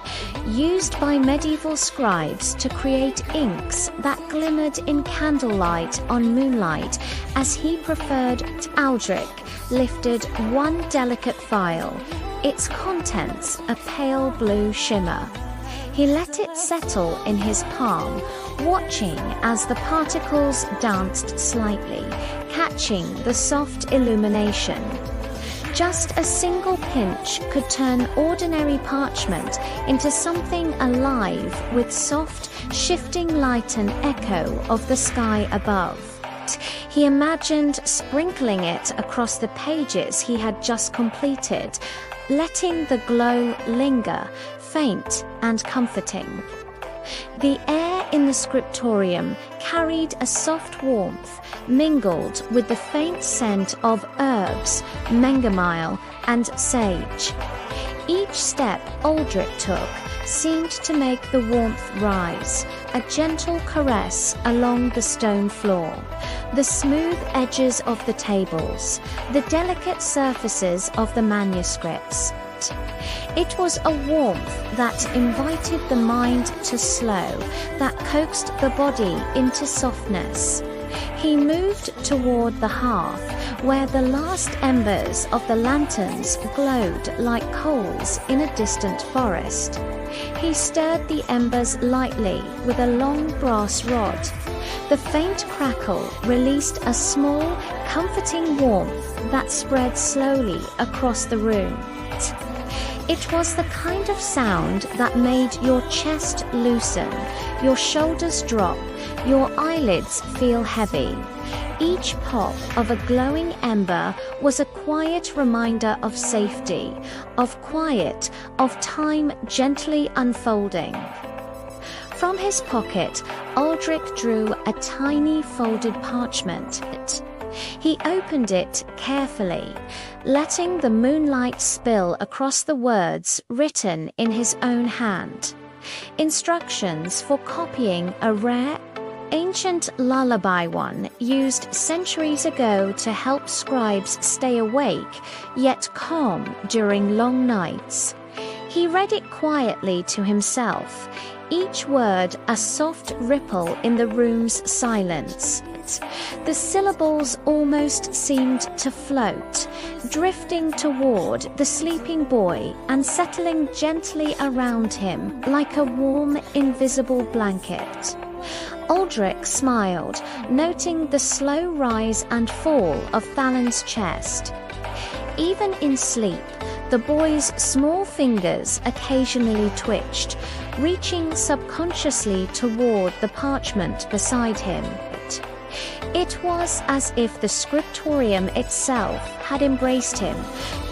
Speaker 1: used by medieval scribes to create inks that glimmered in candlelight on moonlight, as he preferred. Aldrich lifted one delicate vial, its contents a pale blue shimmer. He let it settle in his palm, watching as the particles danced slightly, catching the soft illumination. Just a single pinch could turn ordinary parchment into something alive with soft, shifting light and echo of the sky above. He imagined sprinkling it across the pages he had just completed, letting the glow linger, faint and comforting. The air in the scriptorium carried a soft warmth, mingled with the faint scent of herbs, mengamile, and sage. Each step Aldrich took seemed to make the warmth rise, a gentle caress along the stone floor, the smooth edges of the tables, the delicate surfaces of the manuscripts. It was a warmth that invited the mind to slow, that coaxed the body into softness. He moved toward the hearth, where the last embers of the lanterns glowed like coals in a distant forest. He stirred the embers lightly with a long brass rod. The faint crackle released a small, comforting warmth that spread slowly across the room. It was the kind of sound that made your chest loosen, your shoulders drop, your eyelids feel heavy. Each pop of a glowing ember was a quiet reminder of safety, of quiet, of time gently unfolding. From his pocket, Aldrich drew a tiny folded parchment. He opened it carefully, letting the moonlight spill across the words written in his own hand. Instructions for copying a rare, ancient lullaby, one used centuries ago to help scribes stay awake yet calm during long nights. He read it quietly to himself, each word a soft ripple in the room's silence. The syllables almost seemed to float, drifting toward the sleeping boy and settling gently around him like a warm, invisible blanket. Aldrich smiled, noting the slow rise and fall of Thalen's chest. Even in sleep, the boy's small fingers occasionally twitched, reaching subconsciously toward the parchment beside him. It was as if the scriptorium itself had embraced him,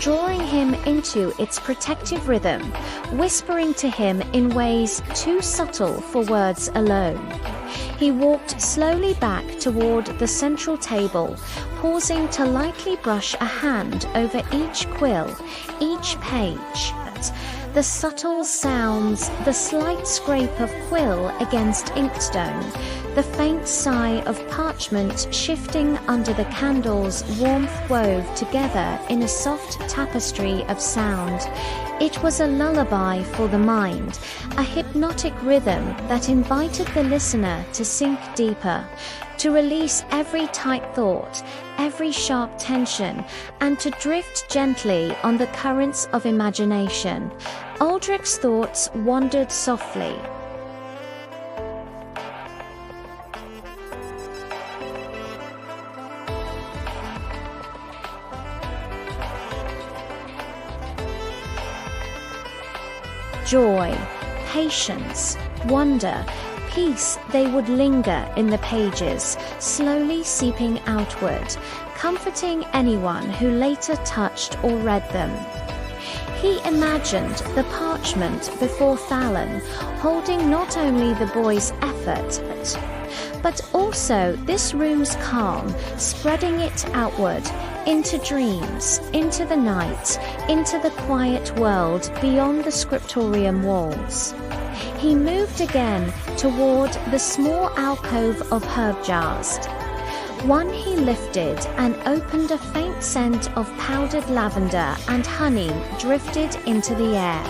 Speaker 1: drawing him into its protective rhythm, whispering to him in ways too subtle for words alone. He walked slowly back toward the central table, pausing to lightly brush a hand over each quill, each page. The subtle sounds, the slight scrape of quill against inkstone, the faint sigh of parchment shifting under the candle's warmth wove together in a soft tapestry of sound. It was a lullaby for the mind, a hypnotic rhythm that invited the listener to sink deeper, to release every tight thought, every sharp tension, and to drift gently on the currents of imagination. Aldrich's thoughts wandered softly. Joy, patience, wonder, peace, they would linger in the pages, slowly seeping outward, comforting anyone who later touched or read them. He imagined the parchment before Thalen, holding not only the boy's effort, but also this room's calm, spreading it outward, into dreams, into the night, into the quiet world beyond the scriptorium walls. He moved again toward the small alcove of herb jars. One he lifted and opened. A faint scent of powdered lavender and honey drifted into the air.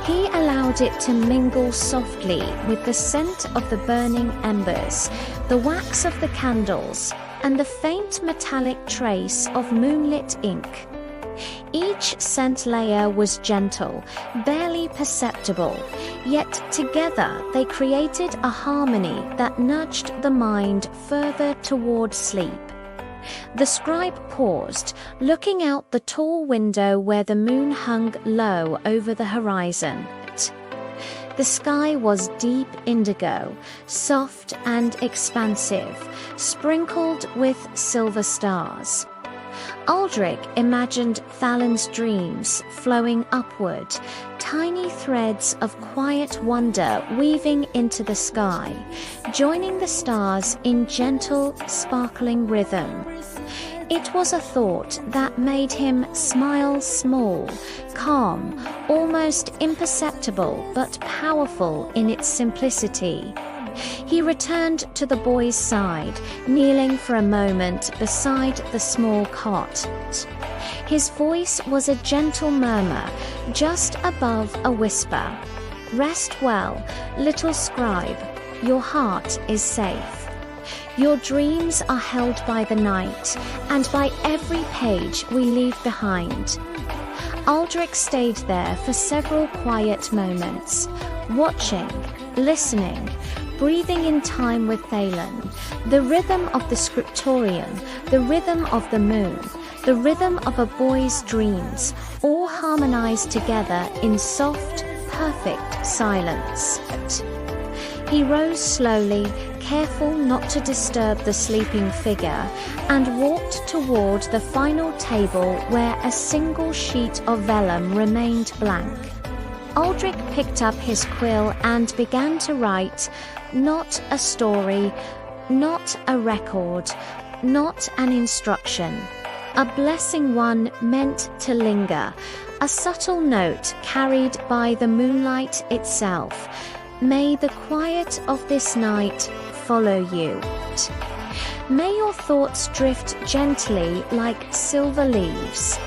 Speaker 1: He allowed it to mingle softly with the scent of the burning embers, the wax of the candles, and the faint metallic trace of moonlit ink. Each scent layer was gentle, barely perceptible, yet together they created a harmony that nudged the mind further toward sleep. The scribe paused, looking out the tall window where the moon hung low over the horizon. The sky was deep indigo, soft and expansive, sprinkled with silver stars. Aldrich imagined Thalin's dreams flowing upward, tiny threads of quiet wonder weaving into the sky, joining the stars in gentle, sparkling rhythm. It was a thought that made him smile small, calm, almost imperceptible but powerful in its simplicity. He returned to the boy's side, kneeling for a moment beside the small cot. His voice was a gentle murmur, just above a whisper. "Rest well, little scribe. Your heart is safe. Your dreams are held by the night, and by every page we leave behind." Aldrich stayed there for several quiet moments, watching, listening, breathing in time with Thalin, the rhythm of the scriptorium, the rhythm of the moon, the rhythm of a boy's dreams, all harmonized together in soft, perfect silence. He rose slowly, careful not to disturb the sleeping figure, and walked toward the final table where a single sheet of vellum remained blank. Aldrich picked up his quill and began to write, not a story, not a record, not an instruction. A blessing one meant to linger, a subtle note carried by the moonlight itself. May the quiet of this night follow you. May your thoughts drift gently like silver leaves.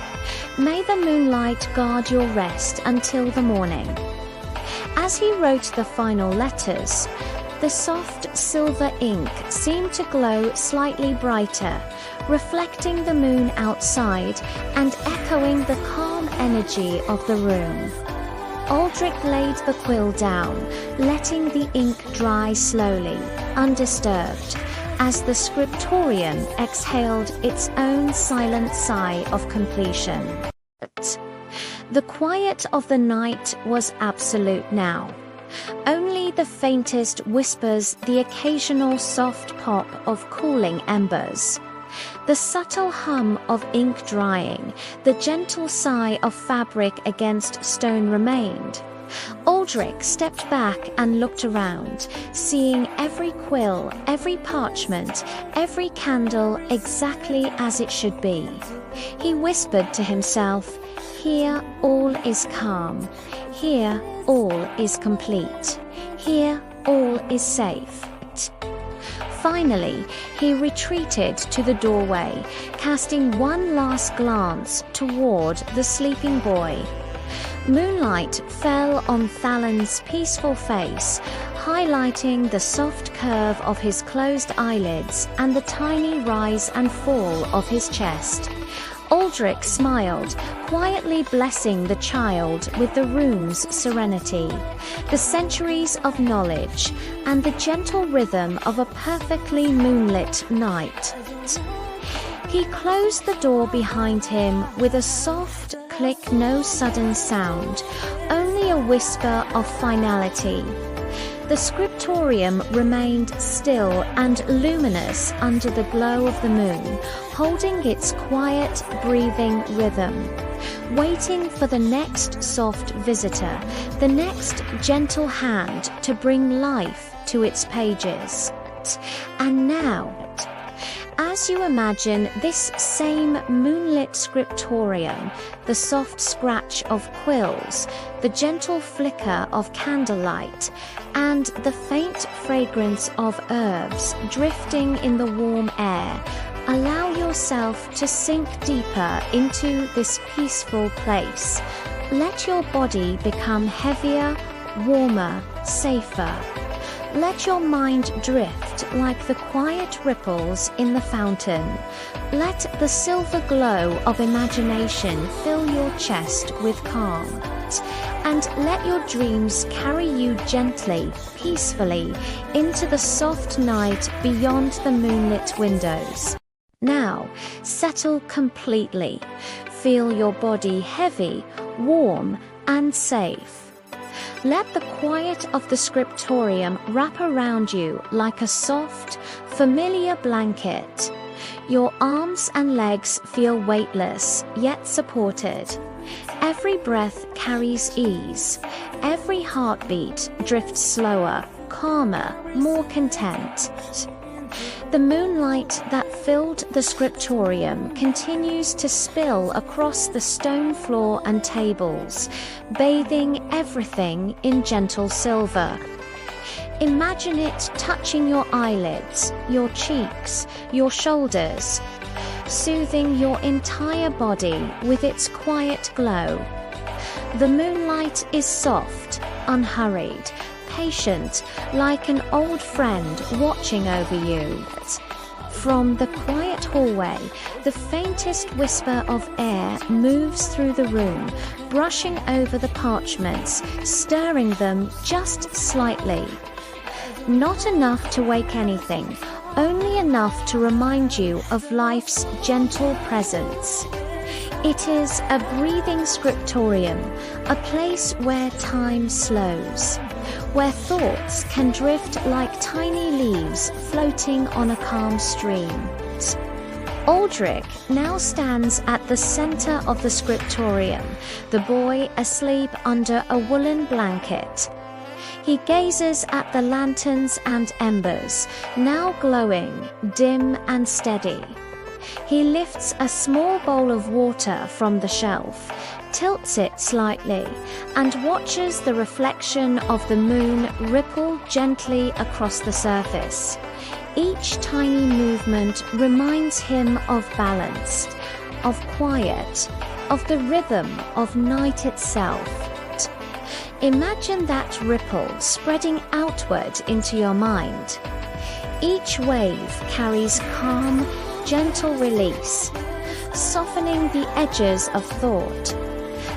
Speaker 1: May the moonlight guard your rest until the morning. As he wrote the final letters, the soft silver ink seemed to glow slightly brighter, reflecting the moon outside and echoing the calm energy of the room. Aldrich laid the quill down, letting the ink dry slowly, undisturbed, as the scriptorium exhaled its own silent sigh of completion. The quiet of the night was absolute now. Only the faintest whispers, the occasional soft pop of cooling embers. The subtle hum of ink drying, the gentle sigh of fabric against stone remained. Aldrich stepped back and looked around, seeing every quill, every parchment, every candle exactly as it should be. He whispered to himself, "Here all is calm. Here all is complete. Here all is safe." Finally, he retreated to the doorway, casting one last glance toward the sleeping boy. Moonlight fell on Thalin's peaceful face, highlighting the soft curve of his closed eyelids and the tiny rise and fall of his chest. Aldrich smiled, quietly blessing the child with the room's serenity, the centuries of knowledge, and the gentle rhythm of a perfectly moonlit night. He closed the door behind him with a soft click, no sudden sound, only a whisper of finality. The scriptorium remained still and luminous under the glow of the moon, holding its quiet, breathing rhythm, waiting for the next soft visitor, the next gentle hand to bring life to its pages. And now, as you imagine this same moonlit scriptorium, the soft scratch of quills, the gentle flicker of candlelight, and the faint fragrance of herbs drifting in the warm air, allow yourself to sink deeper into this peaceful place. Let your body become heavier, warmer, safer. Let your mind drift like the quiet ripples in the fountain. Let the silver glow of imagination fill your chest with calm. And let your dreams carry you gently, peacefully, into the soft night beyond the moonlit windows. Now, settle completely. Feel your body heavy, warm, and safe. Let the quiet of the scriptorium wrap around you like a soft, familiar blanket. Your arms and legs feel weightless, yet supported. Every breath carries ease. Every heartbeat drifts slower, calmer, more content. The moonlight that filled the scriptorium continues to spill across the stone floor and tables, bathing everything in gentle silver. Imagine it touching your eyelids, your cheeks, your shoulders, soothing your entire body with its quiet glow. The moonlight is soft, unhurried, patient, like an old friend watching over you. From the quiet hallway, the faintest whisper of air moves through the room, brushing over the parchments, stirring them just slightly. Not enough to wake anything, only enough to remind you of life's gentle presence. It is a breathing scriptorium, a place where time slows, where thoughts can drift like tiny leaves floating on a calm stream. Aldrich now stands at the center of the scriptorium, the boy asleep under a woolen blanket. He gazes at the lanterns and embers, now glowing, dim and steady. He lifts a small bowl of water from the shelf, tilts it slightly, and watches the reflection of the moon ripple gently across the surface. Each tiny movement reminds him of balance, of quiet, of the rhythm of night itself. Imagine that ripple spreading outward into your mind. Each wave carries calm, gentle release, softening the edges of thought,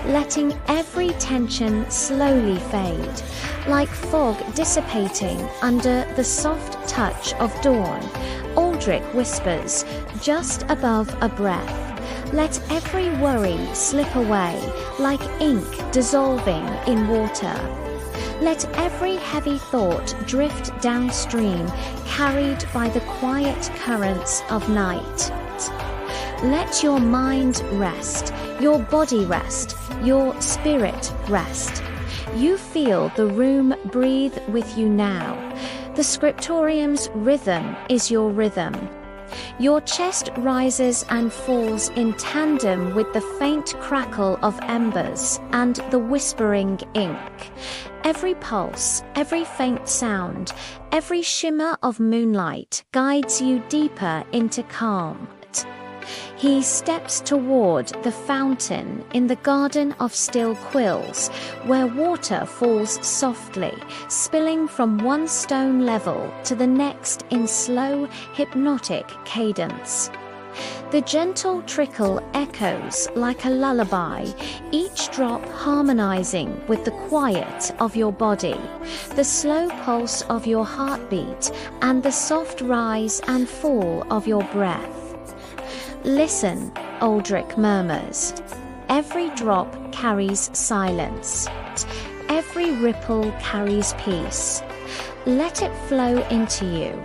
Speaker 1: letting every tension slowly fade, like fog dissipating under the soft touch of dawn. Aldrich whispers, just above a breath. Let every worry slip away, like ink dissolving in water. Let every heavy thought drift downstream, carried by the quiet currents of night. Let your mind rest, your body rest, your spirit rest. You feel the room breathe with you now. The scriptorium's rhythm is your rhythm. Your chest rises and falls in tandem with the faint crackle of embers and the whispering ink. Every pulse, every faint sound, every shimmer of moonlight guides you deeper into calm. He steps toward the fountain in the garden of still quills, where water falls softly, spilling from one stone level to the next in slow, hypnotic cadence. The gentle trickle echoes like a lullaby, each drop harmonizing with the quiet of your body, the slow pulse of your heartbeat, and the soft rise and fall of your breath. Listen, Aldrich murmurs. Every drop carries silence. Every ripple carries peace. Let it flow into you.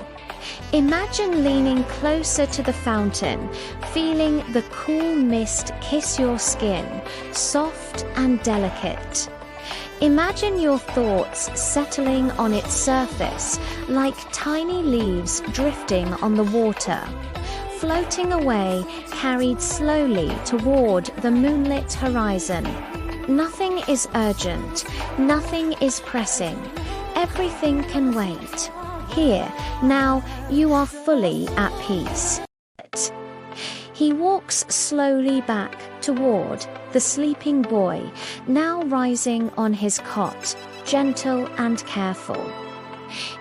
Speaker 1: Imagine leaning closer to the fountain, feeling the cool mist kiss your skin, soft and delicate. Imagine your thoughts settling on its surface like tiny leaves drifting on the water, floating away, carried slowly toward the moonlit horizon. Nothing is urgent, nothing is pressing, everything can wait. Here, now, you are fully at peace. He walks slowly back toward the sleeping boy, now rising on his cot, gentle and careful.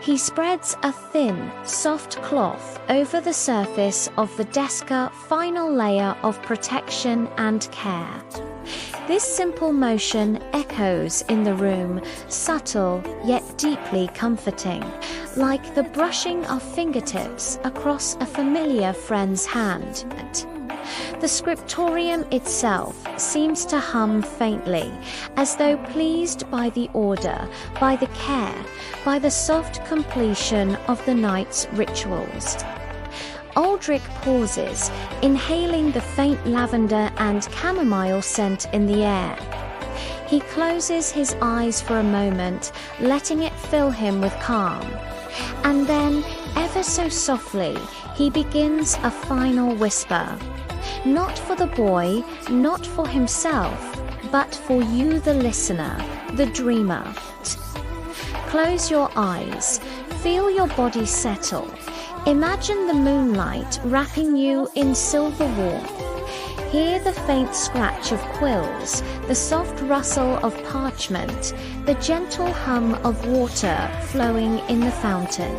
Speaker 1: He spreads a thin, soft cloth over the surface of the desker, final layer of protection and care. This simple motion echoes in the room, subtle yet deeply comforting, like the brushing of fingertips across a familiar friend's hand. The scriptorium itself seems to hum faintly, as though pleased by the order, by the care, by the soft completion of the night's rituals. Aldrich pauses, inhaling the faint lavender and chamomile scent in the air. He closes his eyes for a moment, letting it fill him with calm. And then, ever so softly, he begins a final whisper. Not for the boy, not for himself, but for you, the listener, the dreamer. Close your eyes, feel your body settle. Imagine the moonlight wrapping you in silver warmth. Hear the faint scratch of quills, the soft rustle of parchment, the gentle hum of water flowing in the fountain.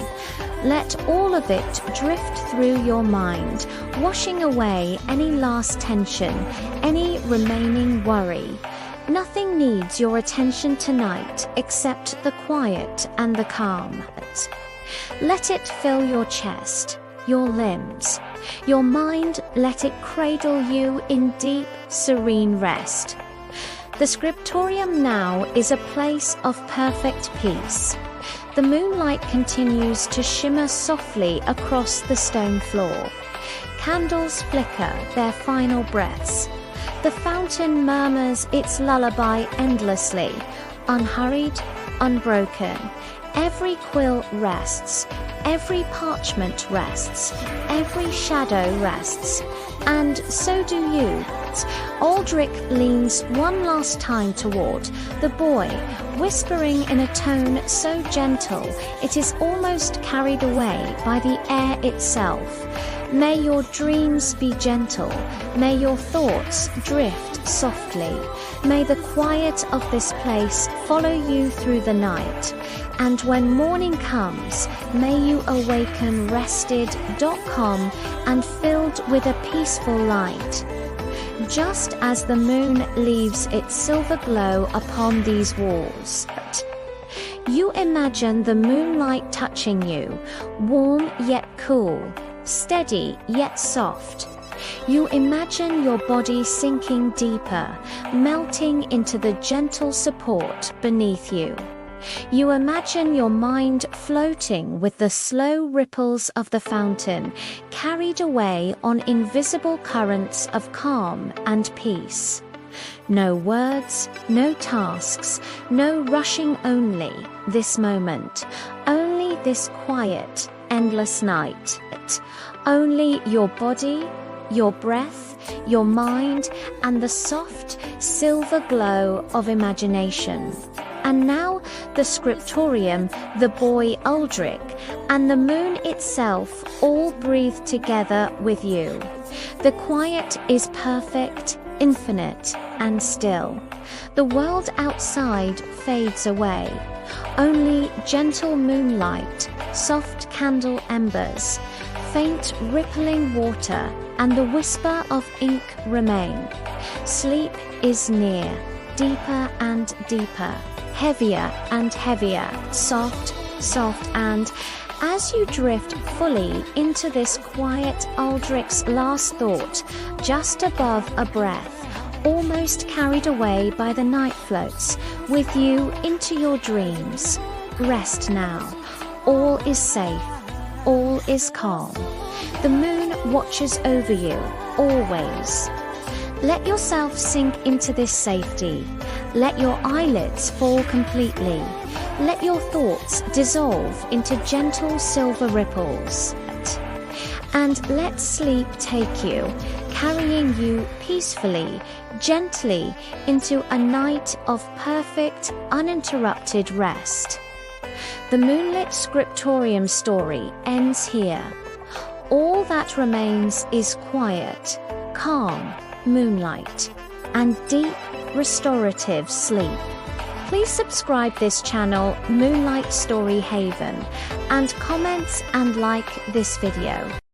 Speaker 1: Let all of it drift through your mind, washing away any last tension, any remaining worry. Nothing needs your attention tonight except the quiet and the calm. Let it fill your chest, your limbs, your mind. Let it cradle you in deep, serene rest. The scriptorium now is a place of perfect peace. The moonlight continues to shimmer softly across the stone floor. Candles flicker their final breaths. The fountain murmurs its lullaby endlessly, unhurried, unbroken. Every quill rests, every parchment rests, every shadow rests, and so do you. Aldrich leans one last time toward the boy, whispering in a tone so gentle it is almost carried away by the air itself. May your dreams be gentle, may your thoughts drift softly, may the quiet of this place follow you through the night, and when morning comes, may you awaken rested, calm, and filled with a peaceful light. Just as the moon leaves its silver glow upon these walls, you imagine the moonlight touching you, warm yet cool, steady yet soft. You imagine your body sinking deeper, melting into the gentle support beneath you. You imagine your mind floating with the slow ripples of the fountain, carried away on invisible currents of calm and peace. No words, no tasks, no rushing, only this moment, only this quiet, endless night. Only your body, your breath, your mind, and the soft, silver glow of imagination. And now the scriptorium, the boy Aldrich, and the moon itself all breathe together with you. The quiet is perfect, infinite, and still. The world outside fades away. Only gentle moonlight, soft candle embers, faint rippling water, and the whisper of ink remain. Sleep is near, deeper and deeper, heavier and heavier, soft, soft, and as you drift fully into this quiet, Aldrich's last thought, just above a breath, almost carried away by the night floats, with you into your dreams. Rest now. All is safe. All is calm. The moon watches over you, always. Let yourself sink into this safety. Let your eyelids fall completely. Let your thoughts dissolve into gentle silver ripples. And let sleep take you, carrying you peacefully, gently into a night of perfect, uninterrupted rest. The Moonlit Scriptorium story ends here. All that remains is quiet, calm, moonlight, and deep, restorative sleep. Please subscribe this channel, Moonlight Story Haven, and comment and like this video.